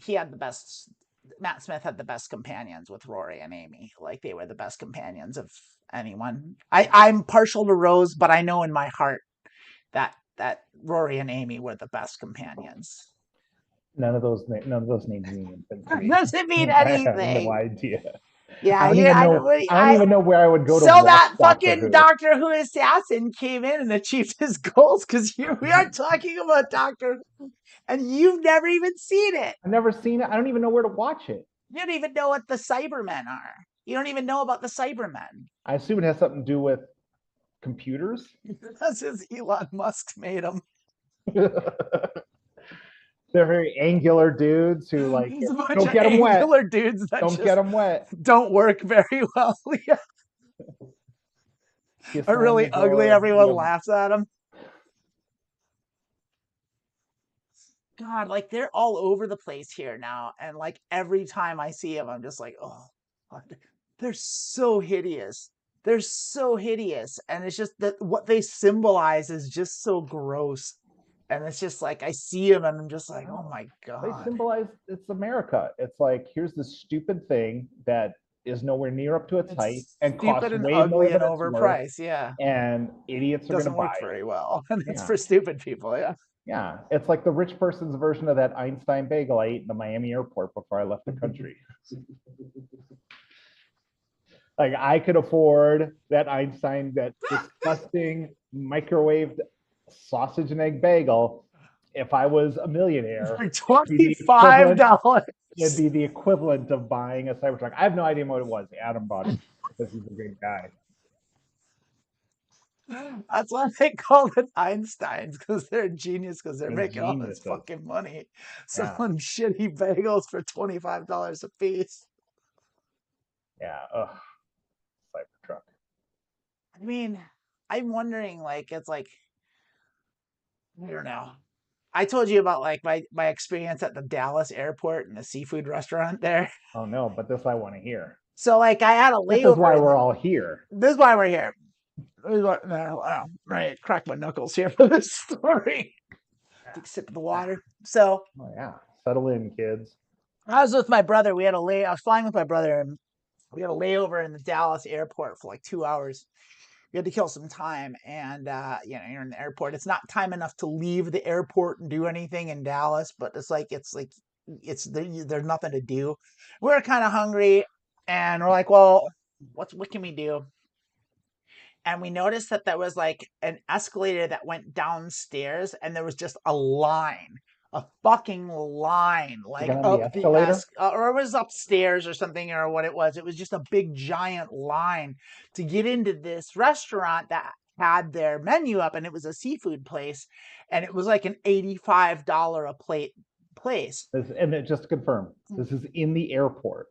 Speaker 1: Matt Smith had the best companions with Rory and Amy. Like, they were the best companions of anyone. I'm partial to Rose, but I know in my heart that Rory and Amy were the best companions.
Speaker 2: None of those names mean anything.
Speaker 1: Doesn't mean anything.
Speaker 2: I have no idea.
Speaker 1: Yeah,
Speaker 2: I don't even know where I would go to.
Speaker 1: So that fucking Doctor Who assassin came in and achieved his goals because we are talking about Doctor Who, and you've never even seen it.
Speaker 2: I've never seen it. I don't even know where to watch it.
Speaker 1: You don't even know what the Cybermen are. You don't even know about the Cybermen.
Speaker 2: I assume it has something to do with computers.
Speaker 1: That's just Elon Musk made them.
Speaker 2: They're very angular dudes who like
Speaker 1: There's a bunch
Speaker 2: don't
Speaker 1: of
Speaker 2: get them wet.
Speaker 1: angular dudes that
Speaker 2: Don't get
Speaker 1: just
Speaker 2: them wet.
Speaker 1: don't work very well. Yeah.
Speaker 2: You
Speaker 1: Are
Speaker 2: slam the
Speaker 1: really ugly.
Speaker 2: door.
Speaker 1: Everyone laughs at them. God, like they're all over the place here now, and like every time I see them, I'm just like, oh, God, they're so hideous. They're so hideous, and it's just that what they symbolize is just so gross. And it's just like I see them, and I'm just like, oh my
Speaker 2: They
Speaker 1: God,
Speaker 2: symbolize it's America. It's like here's this stupid thing that is nowhere near up to its height
Speaker 1: it's
Speaker 2: and
Speaker 1: stupid
Speaker 2: costs
Speaker 1: and
Speaker 2: way more
Speaker 1: ugly and
Speaker 2: than it's worth,
Speaker 1: overpriced. Yeah,
Speaker 2: and idiots are going to
Speaker 1: doesn't
Speaker 2: buy
Speaker 1: work
Speaker 2: it.
Speaker 1: very well, and it's
Speaker 2: Yeah,
Speaker 1: for stupid people. Yeah.
Speaker 2: yeah. It's like the rich person's version of that Einstein bagel I ate in the Miami airport before I left the country. Like I could afford that Einstein, that disgusting microwaved sausage and egg bagel. If I was a millionaire,
Speaker 1: For
Speaker 2: it'd be the
Speaker 1: $25.
Speaker 2: equivalent. It'd be the equivalent of buying a Cybertruck. I have no idea what it was. Adam bought it because he's a good guy.
Speaker 1: That's why they call it Einsteins, because they're genius, because they're
Speaker 2: They're
Speaker 1: making all this
Speaker 2: geniuses.
Speaker 1: fucking money
Speaker 2: Yeah,
Speaker 1: selling shitty bagels for $25 a piece.
Speaker 2: yeah. Ugh, Cybertruck.
Speaker 1: I mean, I'm wondering, like, it's like, I don't know. I told you about like my experience at the Dallas airport and the seafood restaurant there.
Speaker 2: Oh no, but this I want to hear.
Speaker 1: So like I had a
Speaker 2: This is why
Speaker 1: layover in
Speaker 2: we're all here.
Speaker 1: this is why we're here. This is what, no, right, crack my knuckles here for this story. Take a sip of the water. So
Speaker 2: Oh yeah, settle in, kids.
Speaker 1: I was with my brother. I was flying with my brother, and we had a layover in the Dallas airport for like 2 hours. We had to kill some time, and you're in the airport. It's not time enough to leave the airport and do anything in Dallas, but it's there's nothing to do. We're kind of hungry, and we're like, well, what can we do? And we noticed that there was like an escalator that went downstairs, and there was just a fucking line,
Speaker 2: You
Speaker 1: like
Speaker 2: got on the
Speaker 1: up the
Speaker 2: escalator?
Speaker 1: or it was upstairs or something, or what it was. It was just a big giant line to get into this restaurant that had their menu up, and it was a seafood place, and it was like an $85 a plate place
Speaker 2: And just to confirm, this is in the airport.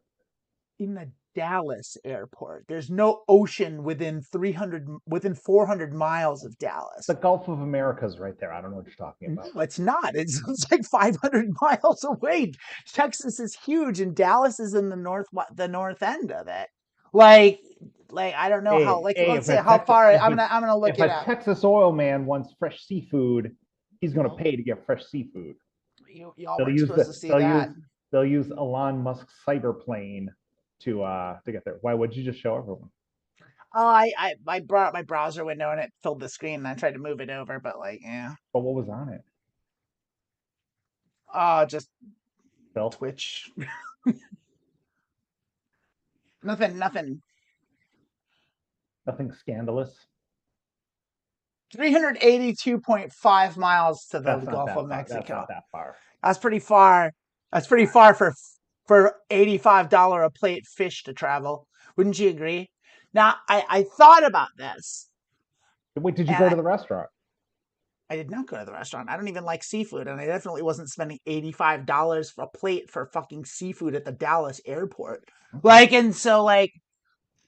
Speaker 1: in the Dallas airport. There's no ocean within 400 miles of
Speaker 2: The
Speaker 1: Dallas.
Speaker 2: Gulf of America is right there. I don't know what you're talking about.
Speaker 1: No, it's not. It's like 500 miles away. Texas is huge, and Dallas is in the north end of it. Like, like I don't know how.
Speaker 2: Hey,
Speaker 1: Like,
Speaker 2: hey,
Speaker 1: let's say how far. I'm gonna look
Speaker 2: if
Speaker 1: it
Speaker 2: a
Speaker 1: up.
Speaker 2: Texas oil man wants fresh seafood, he's going to
Speaker 1: Well,
Speaker 2: pay to get fresh seafood.
Speaker 1: y'all
Speaker 2: They'll
Speaker 1: weren't
Speaker 2: use
Speaker 1: supposed to
Speaker 2: the
Speaker 1: see that.
Speaker 2: they'll use Elon Musk's cyber plane to get there. Why would you just show everyone?
Speaker 1: Oh, I brought up my browser window and it filled the screen, and I tried to move it over, but like, yeah.
Speaker 2: But what was on it?
Speaker 1: Oh, just
Speaker 2: Phil?
Speaker 1: Twitch. Nothing.
Speaker 2: Nothing scandalous.
Speaker 1: 382.5 miles to the
Speaker 2: That's not
Speaker 1: Gulf of
Speaker 2: that far. That's
Speaker 1: Mexico.
Speaker 2: not that far.
Speaker 1: That's pretty far. That's pretty far for $85 a plate fish to travel. Wouldn't you agree? Now, I thought about this,
Speaker 2: Wait, did you
Speaker 1: and
Speaker 2: go to the restaurant?
Speaker 1: I did not go to the restaurant. I don't even like seafood, and I definitely wasn't spending $85 for a plate for fucking seafood at the Dallas airport.
Speaker 2: Okay.
Speaker 1: Like, and so like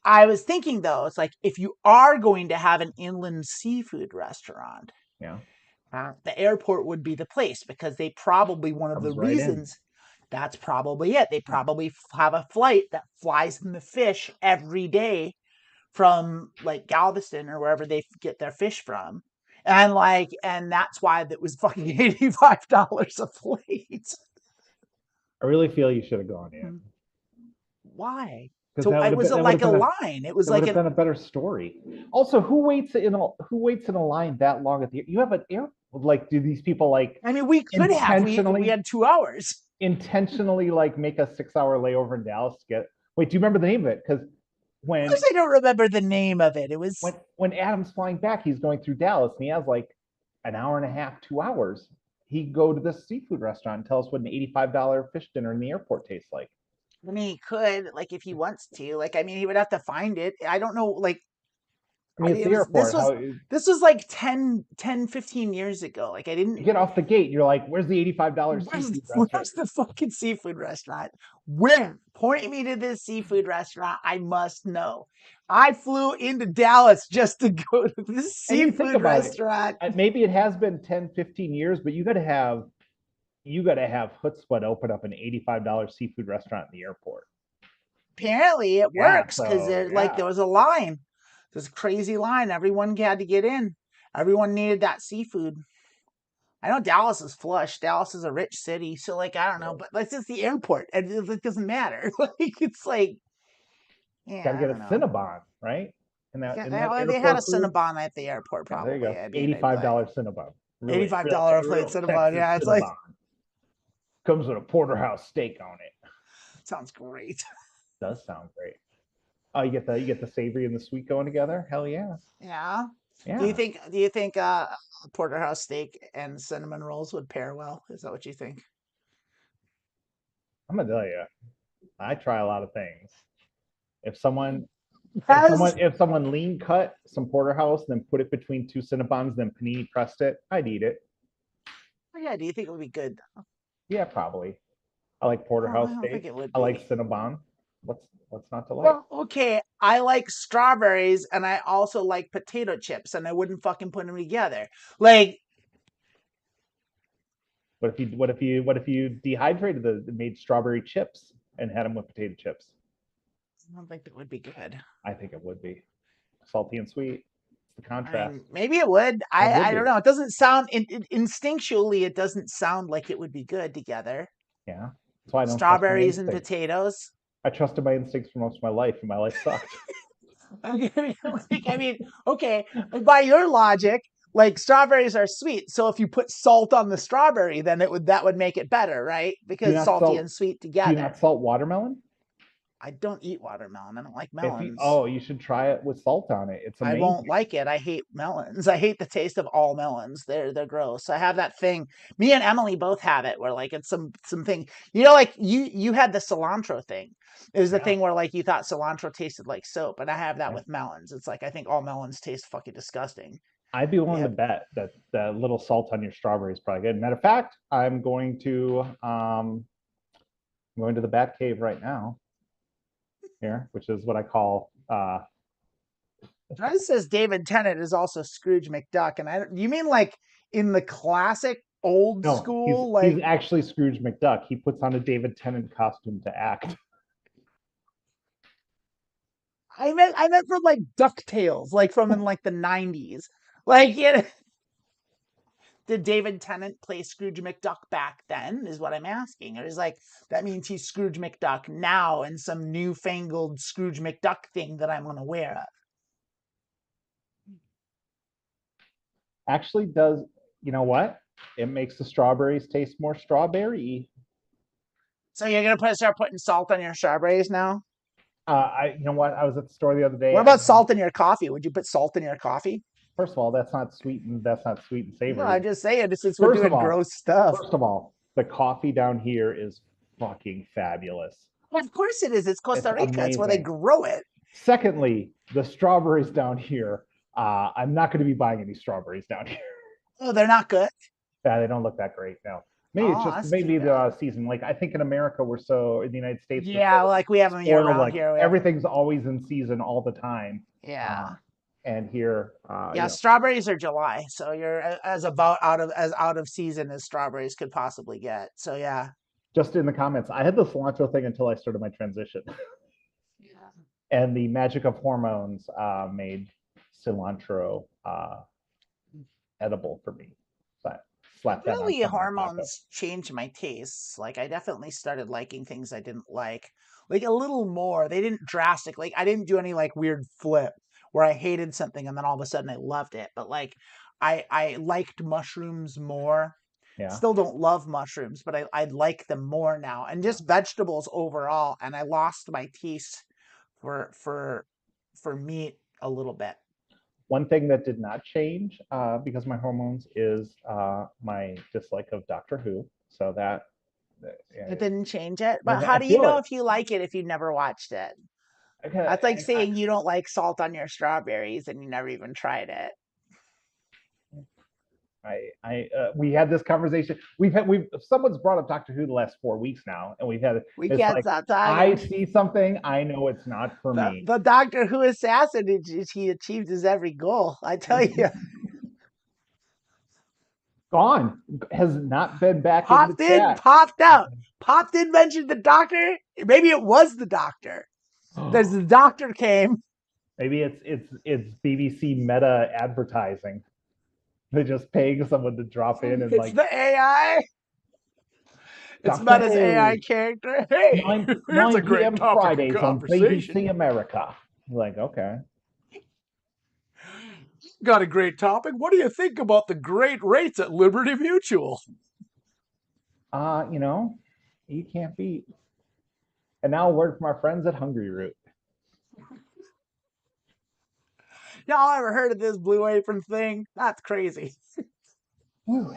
Speaker 1: I was thinking though, it's like if you are going to have an inland seafood restaurant,
Speaker 2: Yeah.
Speaker 1: the airport would be the place, because they probably, one of the
Speaker 2: Comes right in.
Speaker 1: reasons, that's probably it. They probably have a flight that flies them the fish every day from like Galveston or wherever they get their fish from. And that's why that was fucking $85 a plate.
Speaker 2: I really feel you should have gone in.
Speaker 1: Why?
Speaker 2: Because
Speaker 1: So it was like a line. It was
Speaker 2: that would
Speaker 1: like
Speaker 2: have been a better story. Also, who waits in a line that long at the? You have an air. Like, do these people like
Speaker 1: I mean, we could have. We had 2 hours.
Speaker 2: intentionally like make a 6 hour layover in Dallas to get? Wait, do you remember the name of it? Because
Speaker 1: Of
Speaker 2: when
Speaker 1: course, I don't remember the name of it. It was
Speaker 2: when Adam's flying back, he's going through Dallas and he has like an hour and a half, 2 hours. He'd go to this seafood restaurant and tell us what an $85 fish dinner in the airport tastes like.
Speaker 1: I mean, he could, like, if he wants to. Like, I mean, he would have to find it. I don't know, like,
Speaker 2: I mean, it's
Speaker 1: it
Speaker 2: the
Speaker 1: was
Speaker 2: airport. How you
Speaker 1: this was like 15 years ago. Like I didn't
Speaker 2: get off the gate, you're like, "Where's the $85 seafood restaurant?"
Speaker 1: where's the fucking seafood restaurant? Where? Point me to this seafood restaurant. I must know. I flew into Dallas just to go to this
Speaker 2: And you think
Speaker 1: seafood
Speaker 2: about it,
Speaker 1: restaurant.
Speaker 2: maybe it has been 10, 15 years, but you got to have chutzpah to open up an $85 seafood restaurant in the airport.
Speaker 1: Apparently it
Speaker 2: Yeah,
Speaker 1: works because
Speaker 2: so
Speaker 1: there
Speaker 2: yeah.
Speaker 1: was a line. There's a crazy line. Everyone had to get in. Everyone needed that seafood. I know Dallas is flush. Dallas is a rich city, so like I don't know, but that's just the airport. It doesn't matter. Like it's like,
Speaker 2: Got to
Speaker 1: yeah, I
Speaker 2: get a
Speaker 1: don't know.
Speaker 2: Cinnabon, right?
Speaker 1: Yeah,
Speaker 2: In that
Speaker 1: they had a
Speaker 2: airport food.
Speaker 1: Cinnabon at the airport,
Speaker 2: Yeah, there you
Speaker 1: probably.
Speaker 2: go.
Speaker 1: I mean, I'd like
Speaker 2: $85 Cinnabon. Really,
Speaker 1: $85 a plate
Speaker 2: real
Speaker 1: Cinnabon.
Speaker 2: Texas
Speaker 1: Yeah, it's like
Speaker 2: Cinnabon. Comes with a porterhouse steak on it.
Speaker 1: sounds great.
Speaker 2: Does sound great. Oh, you get the savory and the sweet going together. Hell yeah,
Speaker 1: Yeah.
Speaker 2: yeah.
Speaker 1: Do you think porterhouse steak and cinnamon rolls would pair well? Is that what you think?
Speaker 2: I'm gonna tell you, I try a lot of things. If someone
Speaker 1: Yes.
Speaker 2: if someone lean cut some porterhouse, then put it between two Cinnabons, then panini pressed it, I'd eat it.
Speaker 1: Oh, yeah. Do you think it would be good?
Speaker 2: Yeah, probably. I like
Speaker 1: Oh, I
Speaker 2: porterhouse
Speaker 1: don't think
Speaker 2: steak.
Speaker 1: it would
Speaker 2: I like
Speaker 1: be.
Speaker 2: Cinnabon. What's not to like?
Speaker 1: Well, okay. I like strawberries and I also like potato chips, and I wouldn't fucking put them together. Like,
Speaker 2: What if you dehydrated made strawberry chips and had them with potato chips?
Speaker 1: I don't think that would be good.
Speaker 2: I think it would be salty and sweet. It's the
Speaker 1: I
Speaker 2: contrast.
Speaker 1: mean, maybe it would.
Speaker 2: It would
Speaker 1: I don't
Speaker 2: be.
Speaker 1: know. It doesn't sound instinctually. It doesn't sound like it would be good together.
Speaker 2: Yeah. That's why I don't trust my
Speaker 1: Strawberries and
Speaker 2: instincts.
Speaker 1: potatoes.
Speaker 2: I trusted my instincts for most of my life, and my life sucked.
Speaker 1: I mean, okay. By your logic, like strawberries are sweet. So if you put salt on the strawberry, then that would make it better, right?
Speaker 2: Do you
Speaker 1: Because
Speaker 2: not
Speaker 1: salty and
Speaker 2: salt?
Speaker 1: sweet
Speaker 2: Do you
Speaker 1: together.
Speaker 2: not salt watermelon?
Speaker 1: I don't eat watermelon. I don't like
Speaker 2: If you
Speaker 1: melons.
Speaker 2: oh, you should try it with salt on it. It's
Speaker 1: I won't
Speaker 2: amazing.
Speaker 1: like it. I hate melons. I hate the taste of all melons. They're gross. I have that thing. Me and Emily both have it where like it's something, like you had the cilantro thing. It was the
Speaker 2: Yeah,
Speaker 1: thing where like you thought cilantro tasted like soap, and I have that
Speaker 2: yeah.
Speaker 1: with melons. It's like I think all melons taste fucking disgusting.
Speaker 2: I'd be
Speaker 1: They
Speaker 2: willing to
Speaker 1: have
Speaker 2: bet that the little salt on your strawberry is probably good. Matter of fact, I'm going to the Bat Cave right now here, which is what I call
Speaker 1: It says David Tennant is also Scrooge McDuck, and you mean like in the classic old
Speaker 2: no,
Speaker 1: school,
Speaker 2: he's
Speaker 1: like
Speaker 2: actually Scrooge McDuck. He puts on a David Tennant costume to act.
Speaker 1: I meant from like DuckTales, like from in like the 90s. Like did David Tennant play Scrooge McDuck back then? Is what I'm asking. Or is like that means he's Scrooge McDuck now in some newfangled Scrooge McDuck thing that I'm unaware of.
Speaker 2: Actually, does you know what? It makes the strawberries taste more strawberry.
Speaker 1: So you're gonna start putting salt on your strawberries now?
Speaker 2: You know what? I was at the store the other day.
Speaker 1: What about salt in your coffee? Would you put salt in your coffee?
Speaker 2: First of all, that's not sweet and
Speaker 1: No,
Speaker 2: savory.
Speaker 1: I'm just saying, since we're
Speaker 2: First of
Speaker 1: doing
Speaker 2: all,
Speaker 1: gross stuff.
Speaker 2: first of all, the coffee down here is fucking fabulous.
Speaker 1: Of course it is. It's
Speaker 2: It's
Speaker 1: Costa Rica. It's where they
Speaker 2: amazing.
Speaker 1: grow it.
Speaker 2: Secondly, the strawberries down here. I'm not going to be buying any strawberries down here.
Speaker 1: Oh, they're not good.
Speaker 2: Yeah, they don't look that great. No, maybe it's
Speaker 1: Oh,
Speaker 2: just
Speaker 1: that's too
Speaker 2: maybe the
Speaker 1: bad.
Speaker 2: season. Like I think in America, in the United States, we're
Speaker 1: Yeah,
Speaker 2: so
Speaker 1: like we have them year
Speaker 2: spoiled.
Speaker 1: round
Speaker 2: Like
Speaker 1: here. We have
Speaker 2: everything's always in season all the time. Uh,
Speaker 1: yeah.
Speaker 2: and here,
Speaker 1: Yeah, strawberries are July, so you're as about out of season as strawberries could possibly get. So yeah.
Speaker 2: just in the comments, I had the cilantro thing until I started my transition,
Speaker 1: Yeah.
Speaker 2: and the magic of hormones made cilantro edible for me. So I slapped that on
Speaker 1: Really,
Speaker 2: some of my tacos.
Speaker 1: hormones changed my tastes. Like I definitely started liking things I didn't like a little more. They didn't drastically. I didn't do any like weird flip where I hated something and then all of a sudden I loved it. But like I liked mushrooms more.
Speaker 2: Yeah,
Speaker 1: Still don't love mushrooms, but I like them more now. And
Speaker 2: yeah.
Speaker 1: just vegetables overall. And I lost my taste for for for meat a little bit.
Speaker 2: One thing that did not change because of my hormones is my dislike of Doctor Who. So
Speaker 1: It didn't change it. But
Speaker 2: I
Speaker 1: how do you
Speaker 2: feel
Speaker 1: know
Speaker 2: it.
Speaker 1: if you like it if you never watched it? That's like saying you don't like salt on your strawberries and you never even tried it.
Speaker 2: We had this conversation. We've someone's brought up Doctor Who the last 4 weeks now, and we've had
Speaker 1: We
Speaker 2: it's
Speaker 1: can't
Speaker 2: like
Speaker 1: stop
Speaker 2: I
Speaker 1: talking.
Speaker 2: see something, I know it's not for
Speaker 1: The
Speaker 2: me.
Speaker 1: the Doctor Who assassin, he achieved his every goal. I tell you,
Speaker 2: Gone, has not been back in the
Speaker 1: popped in,
Speaker 2: chat.
Speaker 1: popped out, popped in, mentioned the Doctor. Maybe it was the Doctor. There's the Doctor came.
Speaker 2: Maybe it's BBC meta advertising. They're just paying someone to drop in and
Speaker 1: It's
Speaker 2: like
Speaker 1: the AI. It's
Speaker 2: Doctor
Speaker 1: Meta's AI
Speaker 2: Who,
Speaker 1: character. Hey,
Speaker 2: 9
Speaker 1: here's a
Speaker 2: 9
Speaker 1: great
Speaker 2: p.m.
Speaker 1: topic of
Speaker 2: Fridays on
Speaker 1: conversation.
Speaker 2: BBC America. Like, okay.
Speaker 1: Got a great topic. What do you think about the great rates at Liberty Mutual?
Speaker 2: You know, you can't beat. And now a word from our friends at Hungry Root.
Speaker 1: Y'all ever heard of this Blue Apron thing? That's crazy.
Speaker 2: Woo.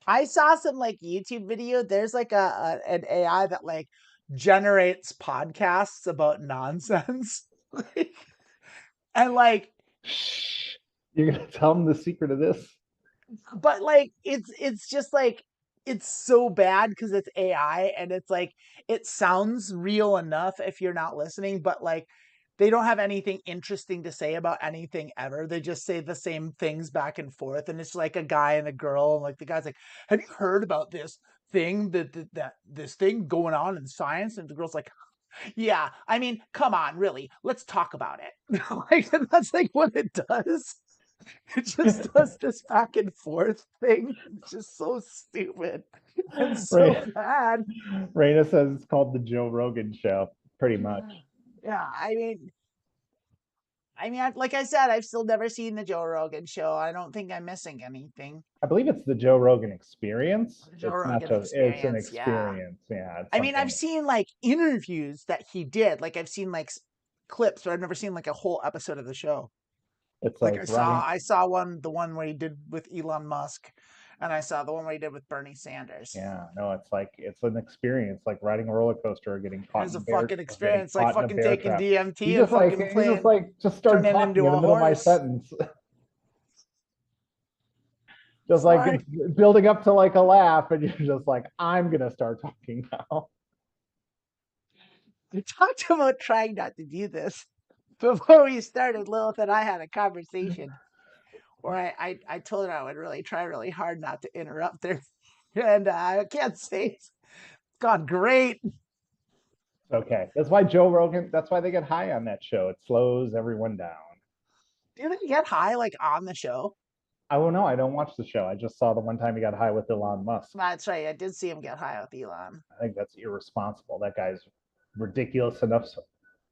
Speaker 1: I saw some like YouTube video. There's like an AI that like generates podcasts about nonsense. And like,
Speaker 2: Shh. You're gonna tell them the secret of this?
Speaker 1: but like it's just like it's so bad because it's AI and it's like it sounds real enough if you're not listening, but like they don't have anything interesting to say about anything ever. They just say the same things back and forth, and it's like a guy and a girl, and like the guy's like, "Have you heard about this thing that this thing going on in science?" And the girl's like, "Yeah, I mean, come on, really, let's talk about it." Like that's like what it does. It just does this back and forth thing. It's just so stupid and so
Speaker 2: Right.
Speaker 1: bad.
Speaker 2: Raina says it's called the Joe Rogan Show, pretty much.
Speaker 1: Yeah, like I said, I've still never seen the Joe Rogan show. I don't think I'm missing anything.
Speaker 2: I believe it's the Joe Rogan Experience.
Speaker 1: The Joe
Speaker 2: It's not
Speaker 1: Rogan
Speaker 2: just it's an
Speaker 1: experience, yeah.
Speaker 2: experience. Yeah, it's
Speaker 1: I mean, I've
Speaker 2: something.
Speaker 1: seen like interviews that he did. Like I've seen like clips, but I've never seen like a whole episode of the show.
Speaker 2: It's
Speaker 1: Like
Speaker 2: like riding.
Speaker 1: I saw the one where he did with Elon Musk, and I saw the one where he did with Bernie Sanders.
Speaker 2: Yeah, no, it's like it's an experience, like riding a roller coaster or getting
Speaker 1: It
Speaker 2: caught
Speaker 1: was
Speaker 2: in
Speaker 1: a
Speaker 2: a bear
Speaker 1: fucking
Speaker 2: or getting
Speaker 1: experience, like
Speaker 2: caught in a
Speaker 1: fucking
Speaker 2: bear
Speaker 1: taking
Speaker 2: trap.
Speaker 1: DMT and fucking
Speaker 2: You just
Speaker 1: playing,
Speaker 2: like just start
Speaker 1: turning
Speaker 2: talking
Speaker 1: into
Speaker 2: in the
Speaker 1: a
Speaker 2: middle of my
Speaker 1: horse.
Speaker 2: sentence. Just like
Speaker 1: Smart.
Speaker 2: building up to like a laugh, and you're just like, I'm gonna start talking now.
Speaker 1: We talked about trying not to do this before we started. Lilith and I had a conversation where I told her I would really try really hard not to interrupt her, and I can't say it's gone great.
Speaker 2: Okay, that's why Joe Rogan. That's why they get high on that show. It slows everyone down.
Speaker 1: Do you get high like on the show?
Speaker 2: I don't know. I don't watch the show. I just saw the one time he got high with Elon Musk.
Speaker 1: That's right. I did see him get high with Elon.
Speaker 2: I think that's irresponsible. That guy's ridiculous enough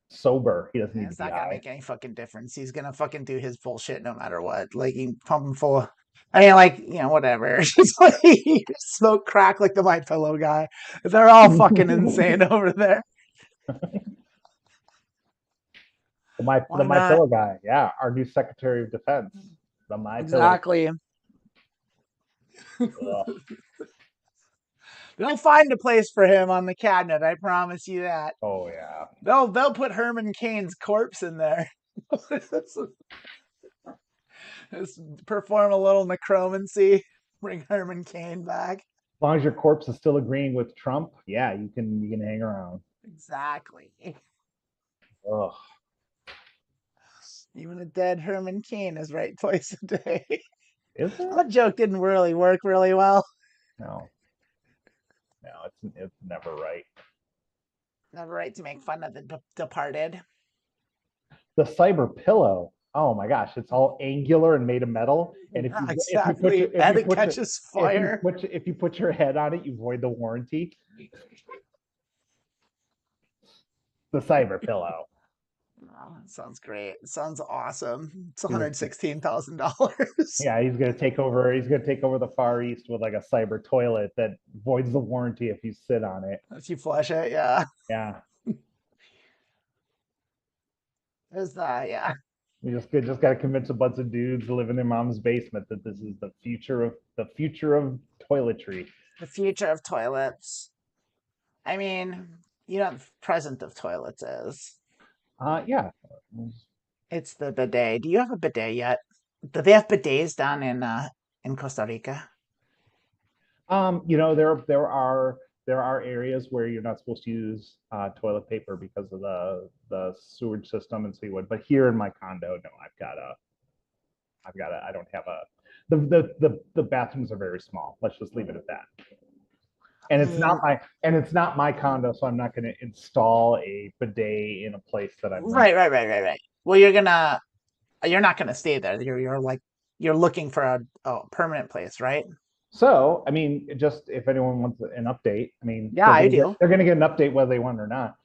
Speaker 2: sober. He doesn't need to
Speaker 1: It's
Speaker 2: be
Speaker 1: not gonna
Speaker 2: high.
Speaker 1: make any fucking difference. He's gonna fucking do his bullshit no matter what. Like he pump him full of. I mean, like whatever. It's like smoke crack like the My Pillow guy. They're all fucking insane over there.
Speaker 2: The
Speaker 1: Why
Speaker 2: My
Speaker 1: not?
Speaker 2: Pillow guy. Yeah, our new Secretary of Defense. The My Pillow.
Speaker 1: Exactly.
Speaker 2: Ugh.
Speaker 1: They'll find a place for him on the cabinet. I promise you that.
Speaker 2: Oh yeah.
Speaker 1: They'll put Herman Cain's corpse in there. Just perform a little necromancy. Bring Herman Cain back.
Speaker 2: As long as your corpse is still agreeing with Trump, yeah, you can hang around.
Speaker 1: Exactly.
Speaker 2: Ugh.
Speaker 1: Even a dead Herman Cain is right twice a day.
Speaker 2: Is it?
Speaker 1: That joke didn't really work really well.
Speaker 2: No. No, it's never right.
Speaker 1: Never right to make fun of the departed.
Speaker 2: The cyber pillow. Oh my gosh, it's all angular and made of metal. And
Speaker 1: Yeah, exactly. And it catches fire.
Speaker 2: if you put your head on it, you void the warranty. The cyber pillow.
Speaker 1: Oh, that sounds great. It sounds awesome. It's $116,000.
Speaker 2: Yeah, he's gonna take over. He's gonna take over the Far East with like a cyber toilet that voids the warranty if you sit on it.
Speaker 1: If you flush it, yeah.
Speaker 2: Yeah,
Speaker 1: There's yeah.
Speaker 2: we just got to convince a bunch of dudes living in mom's basement that this is the future of toiletry.
Speaker 1: The future of toilets. I mean, the present of toilets is.
Speaker 2: Yeah.
Speaker 1: It's the bidet. Do you have a bidet yet? Do they have bidets down in Costa Rica?
Speaker 2: There are areas where you're not supposed to use toilet paper because of the sewage system and so you would. But here in my condo, no, I don't have a. The bathrooms are very small. Let's just leave it at that.
Speaker 1: I
Speaker 2: And
Speaker 1: mean,
Speaker 2: it's not my condo, so I'm not going to install a bidet in a place that I'm renting.
Speaker 1: right. Well, you're not gonna stay there. You're like you're looking for a permanent place, right?
Speaker 2: So, I mean, just if anyone wants an update, I mean,
Speaker 1: Yeah, I do.
Speaker 2: they're gonna get an update whether they want it or not.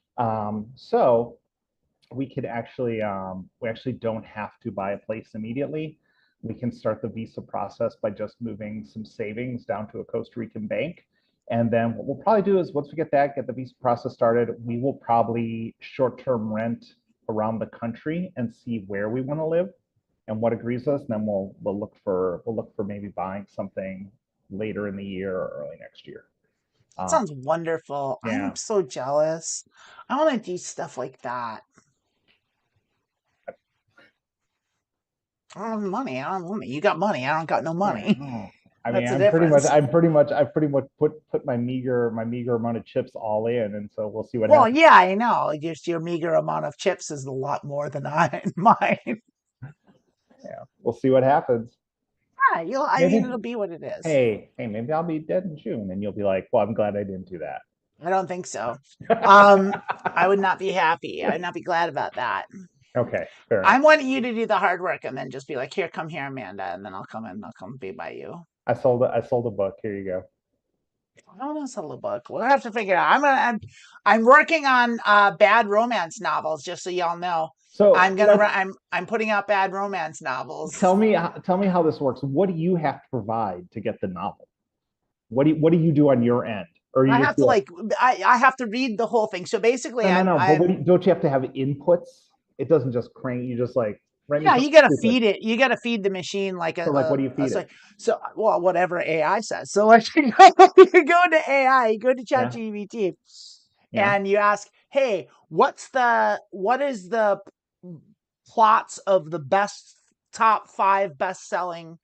Speaker 2: So we actually don't have to buy a place immediately. We can start the visa process by just moving some savings down to a Costa Rican bank. And then what we'll probably do is once we get the visa process started, we will probably short-term rent around the country and see where we want to live and what agrees us. And then we'll look for maybe buying something later in the year or early next year. Um,
Speaker 1: Sounds wonderful. I'm
Speaker 2: yeah,
Speaker 1: so jealous. I want to do stuff like that. I don't have money. I don't have money. You got money. I don't got no
Speaker 2: yeah.
Speaker 1: money.
Speaker 2: Oh. I mean,
Speaker 1: That's the difference.
Speaker 2: I've pretty much put my meager amount of chips all in, and so we'll see what
Speaker 1: Well,
Speaker 2: happens.
Speaker 1: yeah, I know. Just your meager amount of chips is a lot more than mine.
Speaker 2: Yeah, we'll see what happens.
Speaker 1: Yeah, I mean, it'll
Speaker 2: Maybe,
Speaker 1: be what it is.
Speaker 2: hey, maybe I'll be dead in June, and you'll be like, well, I'm glad I didn't do that.
Speaker 1: I don't think so. Um, I would not be happy. I'd not be glad about that.
Speaker 2: Okay, fair enough.
Speaker 1: I want you to do the hard work and then just be like, here, come here, Amanda, and then I'll come in. I'll come be by you.
Speaker 2: I sold a book. Here you go.
Speaker 1: I don't know, sell a book. We'll have to figure it out. I'm working on bad romance novels, just so y'all know.
Speaker 2: So let's
Speaker 1: I'm putting out bad romance novels.
Speaker 2: tell me how this works. What do you have to provide to get the novel? What do you do on your end, or
Speaker 1: I
Speaker 2: you just
Speaker 1: have to
Speaker 2: do it?
Speaker 1: like I have to read the whole thing. So basically
Speaker 2: No. But
Speaker 1: I'm
Speaker 2: don't you have to have inputs? It doesn't just crank. You just like write me
Speaker 1: yeah,
Speaker 2: something
Speaker 1: you gotta
Speaker 2: stupid.
Speaker 1: feed it. You gotta feed the machine like
Speaker 2: So like, what do you
Speaker 1: a
Speaker 2: feed it?
Speaker 1: so well whatever AI says. So like you go to AI, you go to
Speaker 2: Yeah,
Speaker 1: ChatGPT,
Speaker 2: yeah.
Speaker 1: and you ask, hey, what is the plots of the best top 5 best selling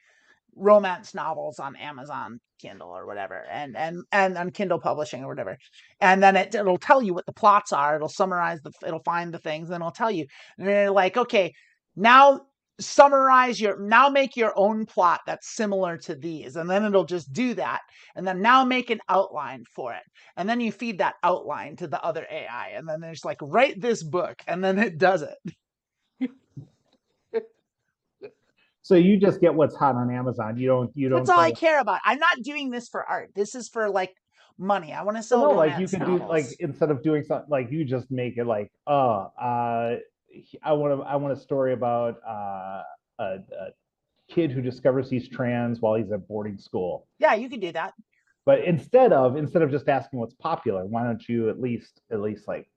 Speaker 1: romance novels on Amazon Kindle or whatever, and on Kindle publishing or whatever, and then it'll tell you what the plots are. It'll summarize it'll find the things, and it'll tell you. And then you're like, okay, now now make your own plot that's similar to these, and then it'll just do that, and then now make an outline for it, and then you feed that outline to the other AI, and then there's like write this book, and then it does it.
Speaker 2: So you just get what's hot on Amazon. You
Speaker 1: That's
Speaker 2: don't
Speaker 1: all I
Speaker 2: go.
Speaker 1: care about. I'm not doing this for art. This is for like money. I want to
Speaker 2: Well,
Speaker 1: sell
Speaker 2: no, like you
Speaker 1: romance
Speaker 2: could do like
Speaker 1: novels.
Speaker 2: instead of doing something like you just make it like I want a story about a kid who discovers he's trans while he's at boarding school.
Speaker 1: Yeah, you could do that.
Speaker 2: But instead of just asking what's popular, why don't you at least like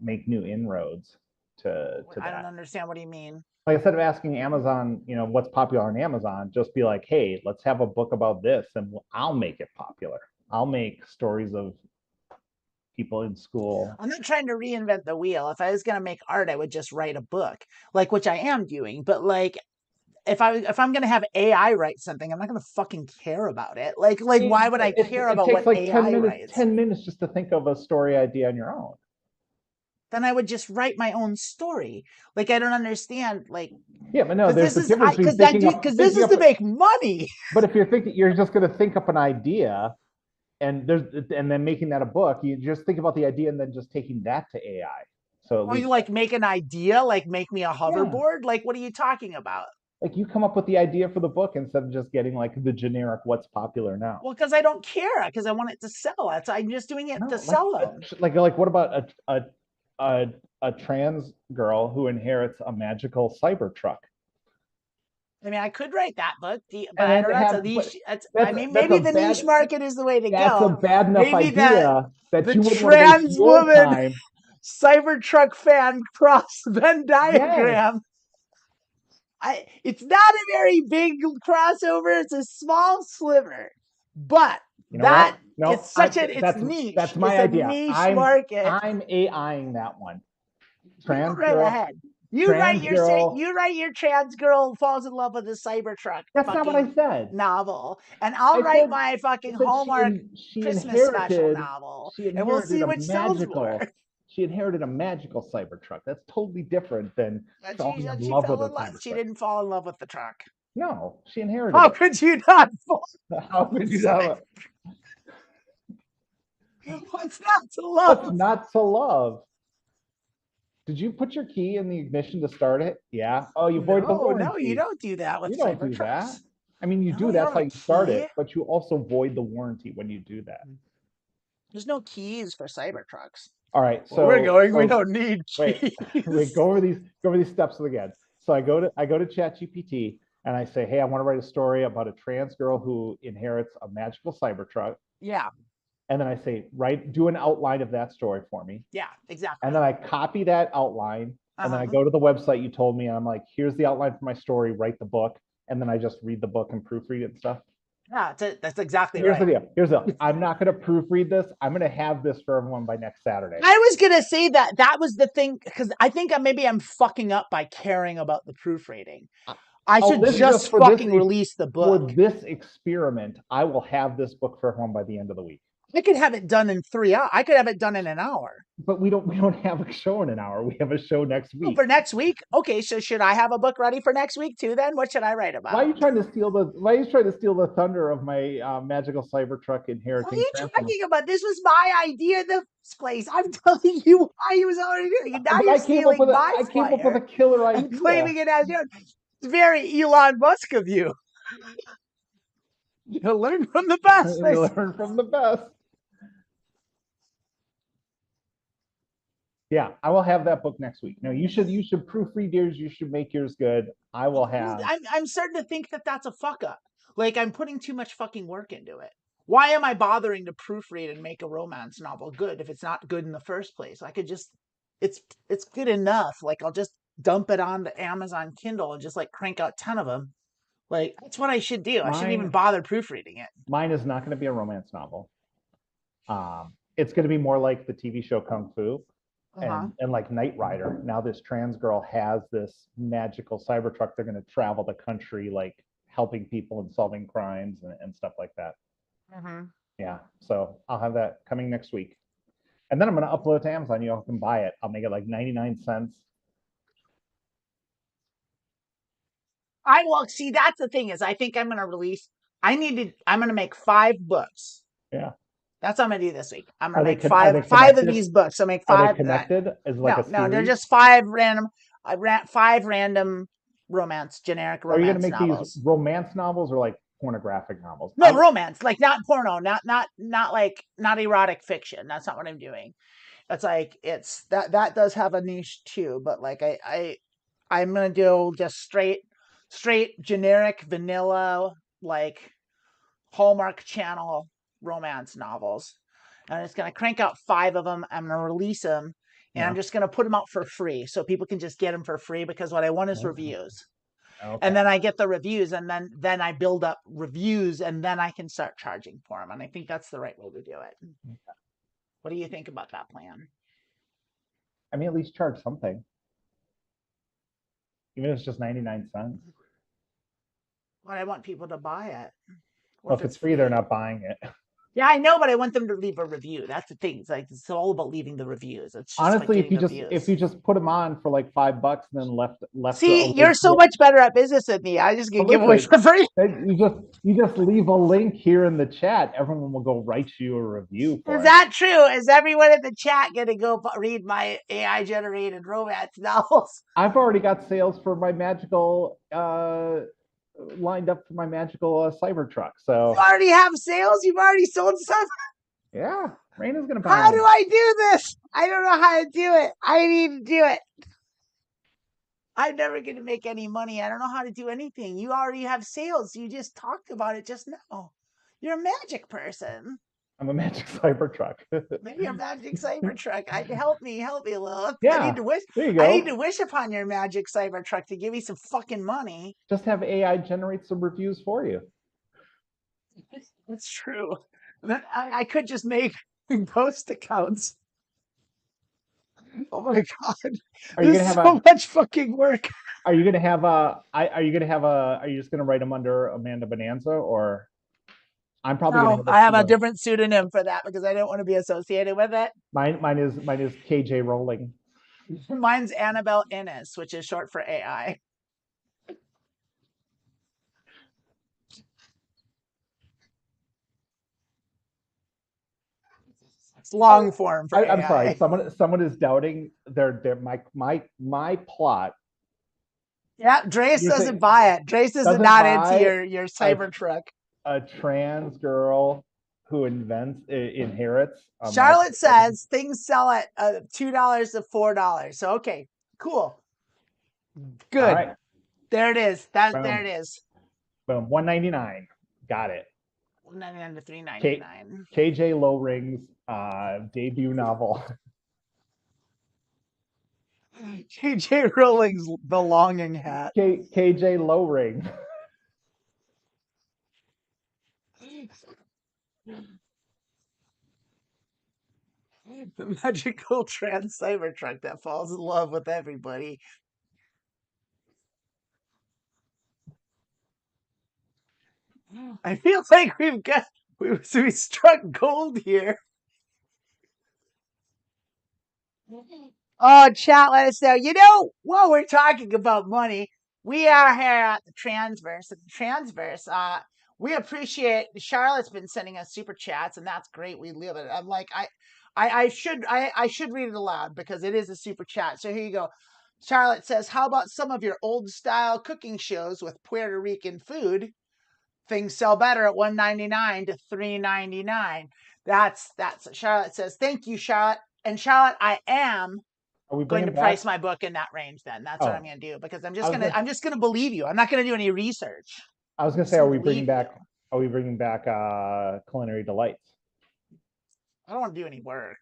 Speaker 2: make new inroads to
Speaker 1: I don't
Speaker 2: that?
Speaker 1: understand what do you mean.
Speaker 2: Like instead of asking Amazon, you know, what's popular on Amazon, just be like, hey, let's have a book about this, and I'll make it popular. I'll make stories of people in school.
Speaker 1: I'm not trying to reinvent the wheel. If I was going to make art, I would just write a book, like which I am doing. But like if I'm going to have AI write something, I'm not going to fucking care about it. Like why would I care
Speaker 2: It
Speaker 1: about
Speaker 2: takes
Speaker 1: what
Speaker 2: like
Speaker 1: AI writes?
Speaker 2: 10 minutes just to think of a story idea on your own.
Speaker 1: Then I would just write my own story. Like I don't understand like
Speaker 2: Yeah, but no,
Speaker 1: because
Speaker 2: there's
Speaker 1: this
Speaker 2: the
Speaker 1: is I
Speaker 2: difference between
Speaker 1: because this
Speaker 2: thinking
Speaker 1: is
Speaker 2: up.
Speaker 1: to make money.
Speaker 2: But if you're just going to think up an idea and then making that a book, you just think about the idea and then just taking that to AI. So at
Speaker 1: Or you
Speaker 2: least,
Speaker 1: like make an idea, like make me a
Speaker 2: yeah,
Speaker 1: hoverboard? Like what are you talking about?
Speaker 2: like you come up with the idea for the book instead of just getting like the generic what's popular now.
Speaker 1: Well, because I don't care, because I want it to sell. I'm just doing it to
Speaker 2: No,
Speaker 1: sell them.
Speaker 2: what about a a trans girl who inherits a magical cyber truck?
Speaker 1: I mean, I could write that book, but
Speaker 2: And
Speaker 1: I
Speaker 2: then
Speaker 1: don't know. It's a
Speaker 2: have
Speaker 1: niche. I
Speaker 2: that's
Speaker 1: mean,
Speaker 2: that's a
Speaker 1: maybe the niche
Speaker 2: bad
Speaker 1: market is the way to
Speaker 2: that's a
Speaker 1: go.
Speaker 2: bad enough
Speaker 1: Maybe
Speaker 2: idea that
Speaker 1: the
Speaker 2: you wouldn't want to waste
Speaker 1: trans
Speaker 2: your
Speaker 1: woman
Speaker 2: time.
Speaker 1: Cybertruck fan cross Venn
Speaker 2: Yes.
Speaker 1: diagram. It's not a very big crossover. It's a small sliver, but
Speaker 2: You know what? No,
Speaker 1: it's
Speaker 2: I
Speaker 1: niche.
Speaker 2: that's
Speaker 1: It's
Speaker 2: my
Speaker 1: a
Speaker 2: idea.
Speaker 1: niche market.
Speaker 2: I'm AIing that one.
Speaker 1: You go
Speaker 2: Trans
Speaker 1: right
Speaker 2: girl,
Speaker 1: ahead. You write
Speaker 2: trans
Speaker 1: your
Speaker 2: girl.
Speaker 1: trans girl falls in love with a Cybertruck
Speaker 2: That's not what I
Speaker 1: fucking
Speaker 2: said.
Speaker 1: novel, and I'll
Speaker 2: I
Speaker 1: write
Speaker 2: said
Speaker 1: my
Speaker 2: I
Speaker 1: fucking
Speaker 2: said
Speaker 1: Hallmark
Speaker 2: she
Speaker 1: Christmas special
Speaker 2: inherited
Speaker 1: novel,
Speaker 2: she
Speaker 1: and we'll
Speaker 2: inherited
Speaker 1: see
Speaker 2: a
Speaker 1: which sells more.
Speaker 2: she inherited a magical Cybertruck. That's totally different than
Speaker 1: And
Speaker 2: falling in
Speaker 1: she
Speaker 2: love with
Speaker 1: fell
Speaker 2: a
Speaker 1: in love. She
Speaker 2: Cybertruck.
Speaker 1: didn't fall in love with the truck.
Speaker 2: No, she inherited
Speaker 1: How
Speaker 2: it.
Speaker 1: could you not fall?
Speaker 2: How could you not?
Speaker 1: What's not to
Speaker 2: What's
Speaker 1: love?
Speaker 2: not to love? Did you put your key in the ignition to start it? Yeah. Oh, you voided the
Speaker 1: No, you
Speaker 2: warranty.
Speaker 1: don't do that with
Speaker 2: You don't do
Speaker 1: Cybertrucks.
Speaker 2: that. I mean, you
Speaker 1: No,
Speaker 2: do.
Speaker 1: you
Speaker 2: That's
Speaker 1: don't
Speaker 2: how
Speaker 1: have a
Speaker 2: you start
Speaker 1: key.
Speaker 2: it, but you also void the warranty when you do that.
Speaker 1: There's no keys for Cybertrucks.
Speaker 2: All right.
Speaker 1: Where we're going, we
Speaker 2: So
Speaker 1: don't need
Speaker 2: wait,
Speaker 1: keys.
Speaker 2: go over these steps again. So I go to ChatGPT and I say, hey, I want to write a story about a trans girl who inherits a magical Cybertruck.
Speaker 1: Yeah.
Speaker 2: And then I say, do an outline of that story for me.
Speaker 1: Yeah, exactly.
Speaker 2: And then I copy that outline. And then I
Speaker 1: Uh-huh.
Speaker 2: go to the website you told me, and I'm like, here's the outline for my story, write the book. And then I just read the book and proofread it and stuff.
Speaker 1: Yeah, that's exactly
Speaker 2: Here's the
Speaker 1: right.
Speaker 2: deal. Here's the deal. I'm not going to proofread this. I'm going to have this for everyone by next Saturday.
Speaker 1: I was gonna say that was the thing, because I think maybe I'm fucking up by caring about the proofreading. I should
Speaker 2: This just
Speaker 1: just
Speaker 2: for
Speaker 1: fucking release the
Speaker 2: for
Speaker 1: book.
Speaker 2: this experiment. I will have this book for everyone by the end of the week.
Speaker 1: I could have it done in 3 hours. I could have it done in an hour.
Speaker 2: But we don't have a show in an hour. We have a show next
Speaker 1: Oh,
Speaker 2: week.
Speaker 1: for next week? Okay, so should I have a book ready for next week too then? What should I write about?
Speaker 2: Why are you trying to steal the thunder of my magical Cybertruck
Speaker 1: What are
Speaker 2: inheriting
Speaker 1: you
Speaker 2: Transformer?
Speaker 1: talking about? This was my idea in the first place. I'm telling you why he was already doing it. Now you're stealing my
Speaker 2: I came up with
Speaker 1: fire
Speaker 2: a killer
Speaker 1: and
Speaker 2: idea.
Speaker 1: claiming it as yours. It's very Elon Musk of you. You learn from the best.
Speaker 2: We learn from the best. Yeah, I will have that book next week. No, you should proofread yours. You should make yours good. I will have.
Speaker 1: I'm starting to think that that's a fuck up. Like I'm putting too much fucking work into it. Why am I bothering to proofread and make a romance novel good if it's not good in the first place? I could just it's good enough. Like I'll just dump it onto Amazon Kindle and just like crank out 10 of them. Like that's what I should do. I shouldn't even bother proofreading it.
Speaker 2: Mine is not going to be a romance novel. It's going to be more like the TV show Kung Fu. And like Knight Rider. Now this trans girl has this magical Cybertruck. They're going to travel the country, like helping people and solving crimes and stuff like that. Yeah, so I'll have that coming next week, and then I'm going to upload it to Amazon. You all can buy it. I'll make it like 99 cents.
Speaker 1: I will see. That's the thing is, I think I'm going to release. I'm going to make 5 books.
Speaker 2: Yeah.
Speaker 1: That's what I'm gonna do this week. I'm gonna
Speaker 2: Are they
Speaker 1: make
Speaker 2: con- are they
Speaker 1: five of
Speaker 2: connected?
Speaker 1: these books. I'll make
Speaker 2: Are they
Speaker 1: 5.
Speaker 2: connected as like a
Speaker 1: No, they're
Speaker 2: series?
Speaker 1: just 5 random. I ran 5 random generic
Speaker 2: Are you going to
Speaker 1: romance
Speaker 2: make these
Speaker 1: novels.
Speaker 2: romance novels or like pornographic novels?
Speaker 1: No, romance, like not porno, not erotic fiction. That's not what I'm doing. It's like that does have a niche too, but like I'm gonna do just straight generic vanilla like Hallmark Channel romance novels. And I'm just going to crank out 5 of them. I'm going to release them. And I'm just going to put them out for free so people can just get them for free, because what I want is reviews.
Speaker 2: Okay.
Speaker 1: And then I get the reviews, and then I build up reviews, and then I can start charging for them. And I think that's the right way to do it. Okay. What do you think about that plan?
Speaker 2: I mean, at least charge something. Even if it's just 99 cents.
Speaker 1: But I want people to buy it.
Speaker 2: Well, if it's free, they're not buying it.
Speaker 1: Yeah, I know, but I want them to leave a review. That's the thing. It's like it's all about leaving the reviews. It's just
Speaker 2: honestly,
Speaker 1: like
Speaker 2: if you just put them on for like $5 and then left.
Speaker 1: See, you're so much better at business than me. I just gonna give away for free.
Speaker 2: You just leave a link here in the chat. Everyone will go write you a review.
Speaker 1: Is that true? Is everyone in the chat gonna go read my AI generated romance novels?
Speaker 2: I've already got sales for my magical lined up for my magical Cybertruck. So
Speaker 1: you already have sales. You've already sold some.
Speaker 2: Yeah, Raina's gonna buy.
Speaker 1: How do I do this? I don't know how to do it. I need to do it. I'm never going to make any money. I don't know how to do anything. You already have sales. You just talked about it just now. You're a magic person.
Speaker 2: I'm a magic Cybertruck.
Speaker 1: Maybe a magic Cybertruck. Help me, Lilith.
Speaker 2: Yeah,
Speaker 1: I need to wish.
Speaker 2: There you go.
Speaker 1: I need to wish upon your magic Cybertruck to give me some fucking money.
Speaker 2: Just have AI generate some reviews for you.
Speaker 1: That's true. I could just make post accounts. Oh my god.
Speaker 2: Are you
Speaker 1: This
Speaker 2: gonna
Speaker 1: is
Speaker 2: have
Speaker 1: so
Speaker 2: a?
Speaker 1: much fucking work.
Speaker 2: Are you gonna have a? Are you gonna have a? Are you just gonna write them under Amanda Bonanza, or I'm probably gonna
Speaker 1: No,
Speaker 2: have a
Speaker 1: I have a
Speaker 2: similar.
Speaker 1: different pseudonym for that because I don't want to be associated with it.
Speaker 2: Mine is KJ Rowling.
Speaker 1: Mine's Annabelle Innes, which is short for AI. It's long
Speaker 2: Oh,
Speaker 1: form for
Speaker 2: I'm sorry.
Speaker 1: AI.
Speaker 2: Someone is doubting their my plot.
Speaker 1: Yeah, Drace
Speaker 2: You're
Speaker 1: doesn't
Speaker 2: saying
Speaker 1: buy it. Drace is
Speaker 2: doesn't
Speaker 1: not into
Speaker 2: buy
Speaker 1: your
Speaker 2: a
Speaker 1: Cybertruck.
Speaker 2: a trans girl who inherits a
Speaker 1: Charlotte
Speaker 2: magical.
Speaker 1: says things sell at $2 to $4. So okay, cool,
Speaker 2: All
Speaker 1: good.
Speaker 2: right,
Speaker 1: There it is. There
Speaker 2: boom,
Speaker 1: it is.
Speaker 2: boom, 199. Got it.
Speaker 1: 199 to
Speaker 2: K
Speaker 1: 399.
Speaker 2: KJ Lowring's debut novel.
Speaker 1: KJ Rowling's The Longing Hat.
Speaker 2: KJ Lowring.
Speaker 1: The magical trans Cybertruck that falls in love with everybody. I feel like we struck gold here. Oh, chat, let us know. You know, while we're talking about money, we are here at the Transverse. At the Transverse, we appreciate Charlotte's been sending us super chats, and that's great. We love it. I'm like, I should read it aloud because it is a super chat. So here you go. Charlotte says, "How about some of your old style cooking shows with Puerto Rican food? Things sell better at $1.99 to $3.99." That's Charlotte says. Thank you, Charlotte. And Charlotte, I am
Speaker 2: Are we
Speaker 1: going
Speaker 2: bringing
Speaker 1: to price
Speaker 2: back?
Speaker 1: my book in that range. Then that's what I'm
Speaker 2: Oh,
Speaker 1: going to do because
Speaker 2: I was gonna
Speaker 1: I'm just gonna believe you. I'm not going to do any research.
Speaker 2: I was
Speaker 1: I'm
Speaker 2: gonna
Speaker 1: just
Speaker 2: say, are
Speaker 1: going to
Speaker 2: we
Speaker 1: believe
Speaker 2: bringing
Speaker 1: you.
Speaker 2: back? Are we bringing back Culinary Delights?
Speaker 1: I don't want to do any work.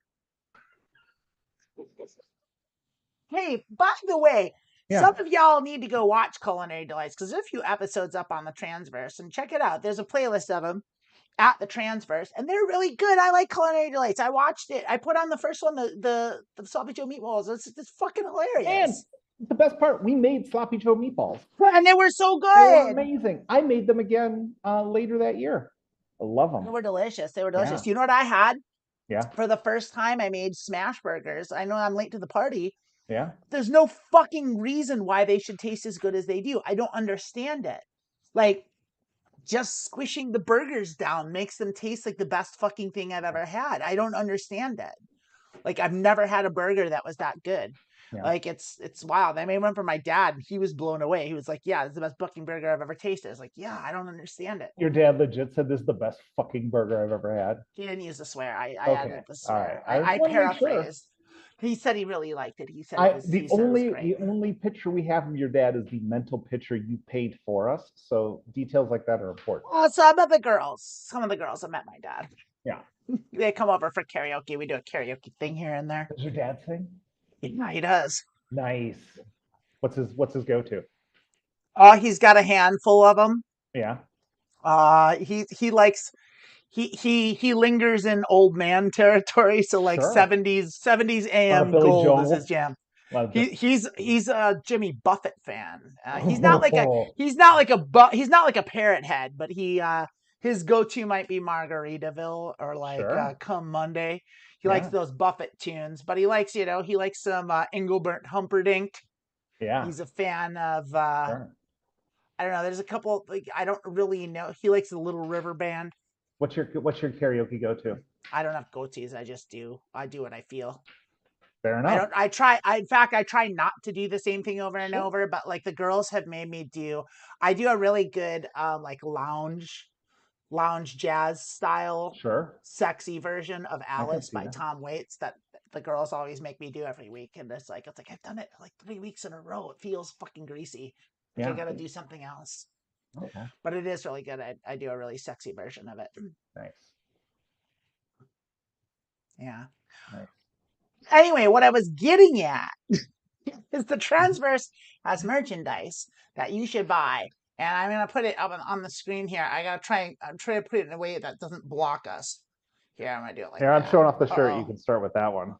Speaker 1: Hey, by the way,
Speaker 2: Yeah.
Speaker 1: some of y'all need to go watch Culinary Delights because there's a few episodes up on the Transverse and check it out. There's a playlist of them at the Transverse, and they're really good. I like Culinary Delights. I watched it. I put on the first one, the Sloppy Joe meatballs. It's fucking
Speaker 2: And
Speaker 1: hilarious,
Speaker 2: the best part, we made sloppy Joe meatballs.
Speaker 1: and they were so
Speaker 2: They were
Speaker 1: good.
Speaker 2: amazing. I made them again later that year. I love
Speaker 1: They
Speaker 2: them.
Speaker 1: were delicious. They were
Speaker 2: Yeah.
Speaker 1: delicious. You know what I had
Speaker 2: Yeah.
Speaker 1: for the first time? I made smash burgers. I know I'm late to the party.
Speaker 2: Yeah.
Speaker 1: There's no fucking reason why they should taste as good as they do. I don't understand it. Like, just squishing the burgers down makes them taste like the best fucking thing I've ever had. I don't understand it. Like, I've never had a burger that was that good.
Speaker 2: Yeah.
Speaker 1: Like, it's wild. I made one for my dad, and he was blown away. He was like, "Yeah, it's the best fucking burger I've ever tasted." I was like, "Yeah, I don't understand it."
Speaker 2: Your dad legit said this is the best fucking burger I've ever had.
Speaker 1: He didn't use the swear. I
Speaker 2: Okay.
Speaker 1: added the
Speaker 2: All right.
Speaker 1: swear.
Speaker 2: I just
Speaker 1: I
Speaker 2: want to make sure.
Speaker 1: paraphrased. He said he really liked it. He said it was. He said it was great.
Speaker 2: The only picture we have of your dad is the mental picture you paid for us. So details like that are important.
Speaker 1: Well, some of the girls have met my dad.
Speaker 2: Yeah.
Speaker 1: They come over for karaoke. We do a karaoke thing here and there.
Speaker 2: Does your dad sing?
Speaker 1: Yeah, he does.
Speaker 2: Nice. What's his go-to?
Speaker 1: Oh, he's got a handful of them.
Speaker 2: Yeah.
Speaker 1: He likes he lingers in old man territory. So like
Speaker 2: Sure.
Speaker 1: 70s
Speaker 2: A lot of
Speaker 1: AM
Speaker 2: Billy
Speaker 1: gold is his
Speaker 2: Joel.
Speaker 1: jam.
Speaker 2: A lot of just.
Speaker 1: He's a Jimmy Buffett fan.
Speaker 2: Oh,
Speaker 1: He's not like a parrot head, but his go-to might be Margaritaville or like
Speaker 2: sure.
Speaker 1: Come Monday. He likes
Speaker 2: Yeah.
Speaker 1: those Buffett tunes, but he likes some Engelbert Humperdinck.
Speaker 2: Yeah.
Speaker 1: He's a fan of
Speaker 2: Sure.
Speaker 1: I don't know. There's a couple like I don't really know. He likes the Little River Band.
Speaker 2: What's your karaoke go-to?
Speaker 1: I don't have go-tos. I do what I feel.
Speaker 2: Fair
Speaker 1: I
Speaker 2: enough.
Speaker 1: don't. In fact, I try not to do the same thing over and
Speaker 2: Sure.
Speaker 1: over. But like the girls have made me do. I do a really good like lounge jazz style,
Speaker 2: Sure.
Speaker 1: sexy version of
Speaker 2: I can
Speaker 1: Alice
Speaker 2: see
Speaker 1: by
Speaker 2: that.
Speaker 1: Tom Waits that the girls always make me do every week. And it's like I've done it like 3 weeks in a row. It feels fucking greasy. Like I
Speaker 2: Yeah.
Speaker 1: gotta do something else.
Speaker 2: Okay.
Speaker 1: But it is really good. I do a really sexy version of it.
Speaker 2: Nice.
Speaker 1: Yeah.
Speaker 2: Nice.
Speaker 1: Anyway, what I was getting at is the Transverse has merchandise that you should buy. And I'm gonna put it up on the screen here. I'm trying to put it in a way that doesn't block us. Here, I'm gonna do it like
Speaker 2: Here, I'm
Speaker 1: that.
Speaker 2: showing off the shirt. You
Speaker 1: Oh.
Speaker 2: can start with that one.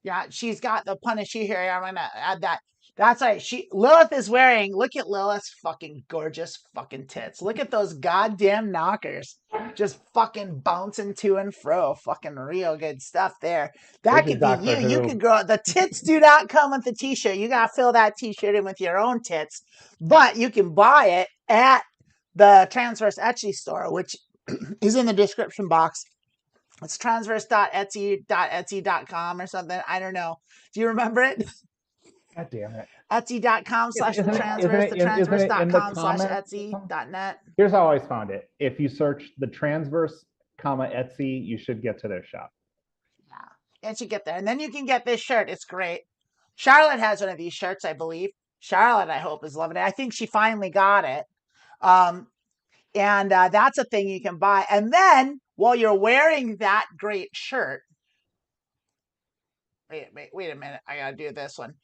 Speaker 1: Yeah, she's got the Punisher here. I'm gonna add that. That's right. Lilith is wearing. Look at Lilith's fucking gorgeous fucking tits. Look at those goddamn knockers, just fucking bouncing to and fro. Fucking real good stuff there. That
Speaker 2: This is
Speaker 1: could be
Speaker 2: Doctor
Speaker 1: you. You
Speaker 2: Who.
Speaker 1: could grow. The tits do not come with the t-shirt. You gotta fill that t-shirt in with your own tits, but you can buy it at the Transverse Etsy store, which is in the description box. It's transverse.etsy.com or something. I don't know. Do you remember it?
Speaker 2: God damn it.
Speaker 1: Etsy.com slash the
Speaker 2: Isn't it? Isn't
Speaker 1: transverse,
Speaker 2: it? Isn't it in the
Speaker 1: thetransverse.com slash
Speaker 2: comments?
Speaker 1: Etsy.net.
Speaker 2: Here's how I always found it. If you search the transverse, Etsy, you should get to their shop.
Speaker 1: Yeah. And you get there. And then you can get this shirt. It's great. Charlotte has one of these shirts, I believe. Charlotte, I hope, is loving it. I think she finally got it. And that's a thing you can buy. And then while you're wearing that great shirt, wait a minute. I got to do this one.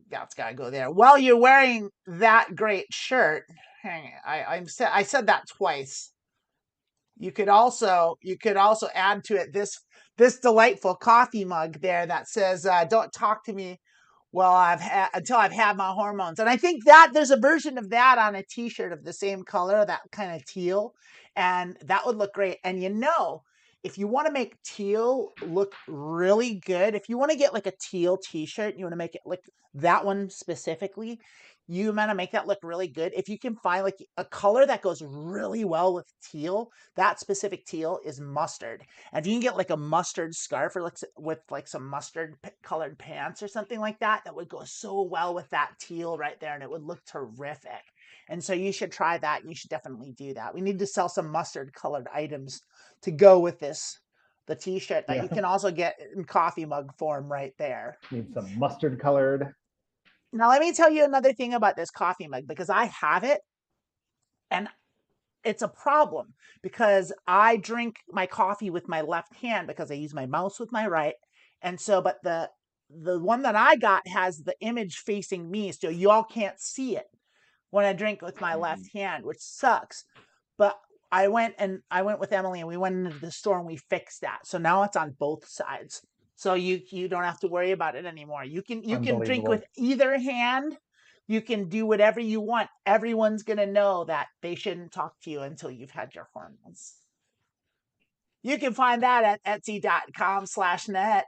Speaker 1: That's got to go there. While you're wearing that great shirt, hang on, I said that twice. You could also add to it this delightful coffee mug there that says "Don't talk to me until I've had my hormones." And I think that there's a version of that on a T-shirt of the same color, that kind of teal, and that would look great. And if you want to make teal look really good, if you want to get like a teal T-shirt, you want to make it like that one specifically, you want to make that look really good. If you can find like a color that goes really well with teal, that specific teal is mustard. And if you can get like a mustard scarf or like with like some mustard colored pants or something like that, that would go so well with that teal right there, and it would look terrific. And so you should try that. You should definitely do that. We need to sell some mustard colored items to go with the T-shirt that you can also get in coffee mug form right there.
Speaker 2: Need some mustard colored.
Speaker 1: Now let me tell you another thing about this coffee mug, because I have it and it's a problem because I drink my coffee with my left hand because I use my mouse with my right. And so, but the one that I got has the image facing me, so y'all can't see it when I drink with my left hand, which sucks. But I went with Emily and we went into the store and we fixed that. So now it's on both sides. So you don't have to worry about it anymore. You can drink with either hand. You can do whatever you want. Everyone's going to know that they shouldn't talk to you until you've had your hormones. You can find that at etsy.com/net.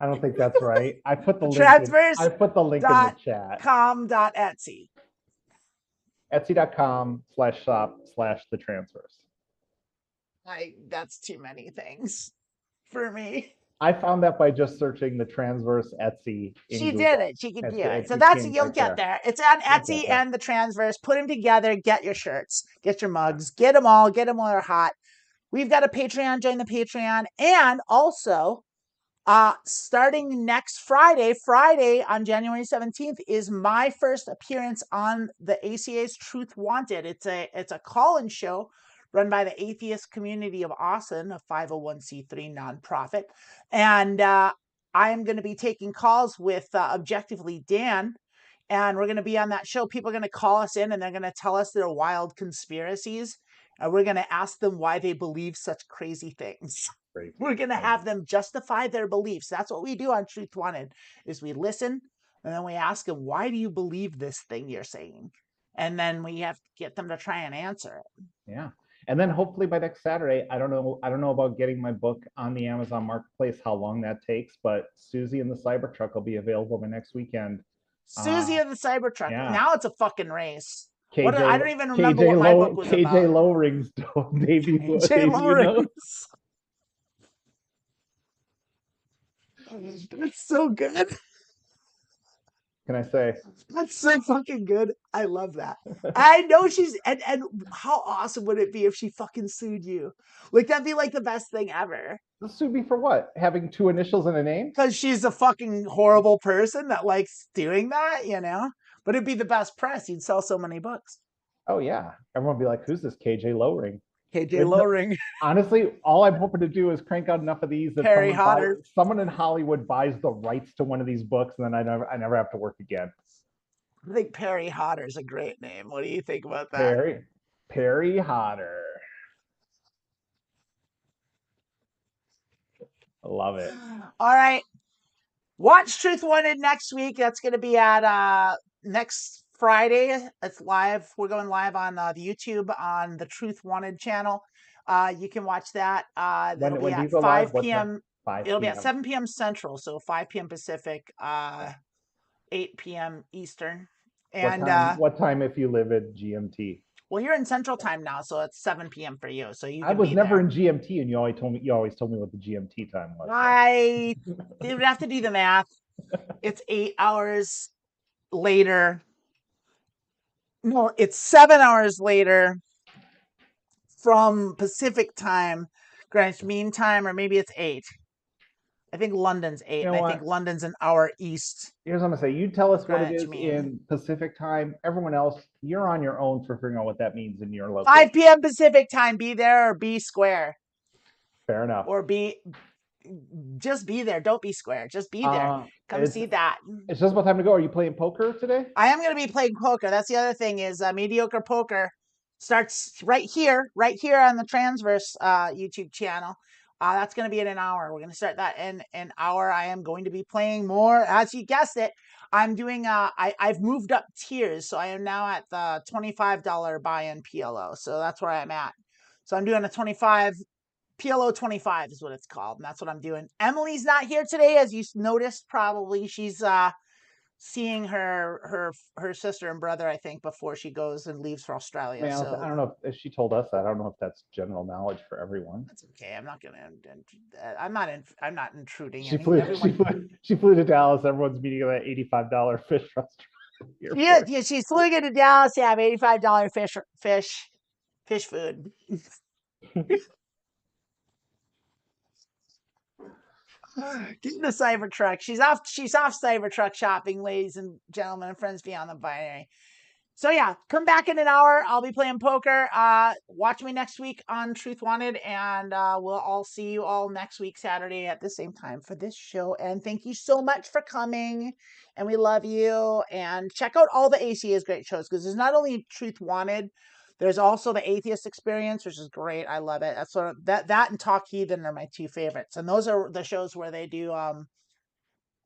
Speaker 2: I don't think that's right. I put the link.
Speaker 1: Transverse.
Speaker 2: I put the link in the chat.
Speaker 1: .com.etsy.
Speaker 2: Etsy.com/shop/the transverse.
Speaker 1: That's too many things for me.
Speaker 2: I found that by just searching the transverse Etsy.
Speaker 1: She did it. She could do it. So that's you'll get there. It's on Etsy and the transverse. Put them together. Get your shirts. Get your mugs. Get them all. Get them while they're hot. We've got a Patreon. Join the Patreon. And also, starting next Friday on January 17th, is my first appearance on the ACA's Truth Wanted. It's a call-in show run by the Atheist Community of Austin, a 501c3 nonprofit. And I am going to be taking calls with Objectively Dan. And we're going to be on that show. People are going to call us in and they're going to tell us their wild conspiracies. And we're going to ask them why they believe such crazy things. We're going to have them justify their beliefs. That's what we do on Truth Wanted, is we listen and then we ask them, why do you believe this thing you're saying? And then we have to get them to try and answer it.
Speaker 2: Yeah. And then hopefully by next Saturday, I don't know about getting my book on the Amazon Marketplace, how long that takes, but Susie and the Cybertruck will be available by next weekend.
Speaker 1: Susie and the Cybertruck. Yeah. Now it's a fucking race. I don't even remember what my book was about.
Speaker 2: KJ Lowring's debut.
Speaker 1: KJ Lowring. That's so good.
Speaker 2: Can I say?
Speaker 1: That's so fucking good. I love that. I know she's and how awesome would it be if she fucking sued you? Like, that'd be like the best thing ever.
Speaker 2: Sue me for what? Having two initials and a name?
Speaker 1: Because she's a fucking horrible person that likes doing that, you know? But it'd be the best press. You'd sell so many books.
Speaker 2: Oh yeah. Everyone would be like, who's this KJ Lowring?
Speaker 1: KJ Lowring.
Speaker 2: Honestly, all I'm hoping to do is crank out enough of these that someone in Hollywood buys the rights to one of these books, and then I never have to work again.
Speaker 1: I think Perry Hodder's a great name. What do you think about that?
Speaker 2: Perry Hodder. Love it.
Speaker 1: All right. Watch Truth Wanted next week. That's going to be at next Friday. It's live. We're going live on the YouTube on the Truth Wanted channel. You can watch that. It'll be
Speaker 2: When do you
Speaker 1: at
Speaker 2: go live?
Speaker 1: 5
Speaker 2: What time?
Speaker 1: p.m.
Speaker 2: 5
Speaker 1: It'll be at
Speaker 2: p.m.
Speaker 1: 7 p.m. Central, so 5 p.m. Pacific, 8 p.m. Eastern. And
Speaker 2: What time if you live in GMT?
Speaker 1: well, you're in Central Time now, so it's 7 p.m. for you, so you
Speaker 2: I
Speaker 1: can
Speaker 2: was
Speaker 1: be
Speaker 2: never
Speaker 1: there.
Speaker 2: in GMT, and you always told me what the GMT time was.
Speaker 1: I would have to do the math. It's 8 hours later. No, it's 7 hours later from Pacific time, Greenwich Mean Time, or maybe it's 8. I think London's 8,
Speaker 2: You know
Speaker 1: and I think
Speaker 2: what?
Speaker 1: London's an hour east.
Speaker 2: Here's what I'm gonna say. You tell us what it
Speaker 1: Greenwich
Speaker 2: is
Speaker 1: Mean.
Speaker 2: in Pacific time. Everyone else, you're on your own for figuring out what that means in your
Speaker 1: 5
Speaker 2: location.
Speaker 1: p.m. Pacific time. Be there or be square.
Speaker 2: Fair enough.
Speaker 1: Or just be there. Don't be square. Just be there. Come see that.
Speaker 2: It's just about time to go. Are you playing poker today?
Speaker 1: I am going to be playing poker. That's the other thing is mediocre poker starts right here on the Transverse YouTube channel. That's going to be in an hour. We're going to start that in an hour. I am going to be playing more. As you guessed it, I'm doing, I've moved up tiers. So I am now at the $25 buy-in PLO. So that's where I'm at. So I'm doing a 25, PLO 25 is what it's called. And that's what I'm doing. Emily's not here today, as you noticed probably. She's seeing her sister and brother, I think, before she goes and leaves for Australia.
Speaker 2: Man,
Speaker 1: So
Speaker 2: I don't know if she told us that. I don't know if that's general knowledge for everyone.
Speaker 1: that's okay. I'm not gonna. I'm not intruding.
Speaker 2: She flew to Dallas. Everyone's meeting at that $85 fish restaurant.
Speaker 1: Yeah, she's flew into Dallas to have $85 fish food. Getting the Cybertruck. She's off Cybertruck shopping, ladies and gentlemen, and friends beyond the binary. So yeah, come back in an hour. I'll be playing poker. Watch me next week on Truth Wanted, and we'll all see you all next week, Saturday at the same time for this show. And thank you so much for coming, and we love you. And check out all the ACA's great shows, because there's not only Truth Wanted, there's also the Atheist Experience, which is great. I love it. That's sort of that and Talk Heathen are my two favorites, and those are the shows where they do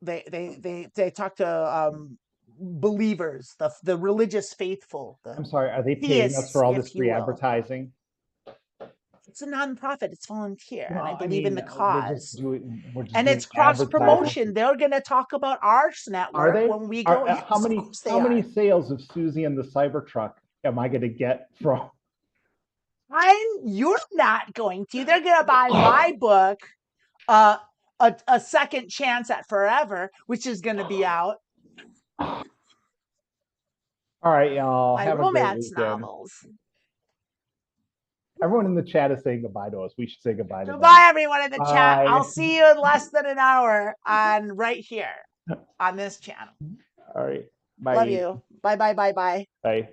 Speaker 1: they talk to believers, the religious faithful.
Speaker 2: I'm sorry, are they paying us
Speaker 1: theists,
Speaker 2: for all
Speaker 1: if
Speaker 2: this
Speaker 1: you
Speaker 2: free
Speaker 1: will.
Speaker 2: advertising?
Speaker 1: It's a nonprofit. It's volunteer, and I
Speaker 2: No,
Speaker 1: believe in the
Speaker 2: we're just
Speaker 1: cause.
Speaker 2: we're just
Speaker 1: And
Speaker 2: doing
Speaker 1: it's cross
Speaker 2: advertising.
Speaker 1: promotion. They're going to talk about Arts
Speaker 2: Are
Speaker 1: Network
Speaker 2: they?
Speaker 1: when we go. Yes,
Speaker 2: How
Speaker 1: of
Speaker 2: many
Speaker 1: course they
Speaker 2: how many
Speaker 1: are.
Speaker 2: sales of Susie and the Cybertruck am I going to get from?
Speaker 1: You're not going to. They're going to buy my book, a Second Chance at Forever, which is going to be out.
Speaker 2: All right, y'all.
Speaker 1: My
Speaker 2: Have a great
Speaker 1: romance
Speaker 2: weekend.
Speaker 1: novels.
Speaker 2: Everyone in the chat is saying goodbye to us. We should say goodbye to them.
Speaker 1: Goodbye, everyone in the chat.
Speaker 2: Bye.
Speaker 1: I'll see you in less than an hour on right here on this channel.
Speaker 2: All right. Bye.
Speaker 1: Love you. Bye, bye, bye, bye.
Speaker 2: Bye.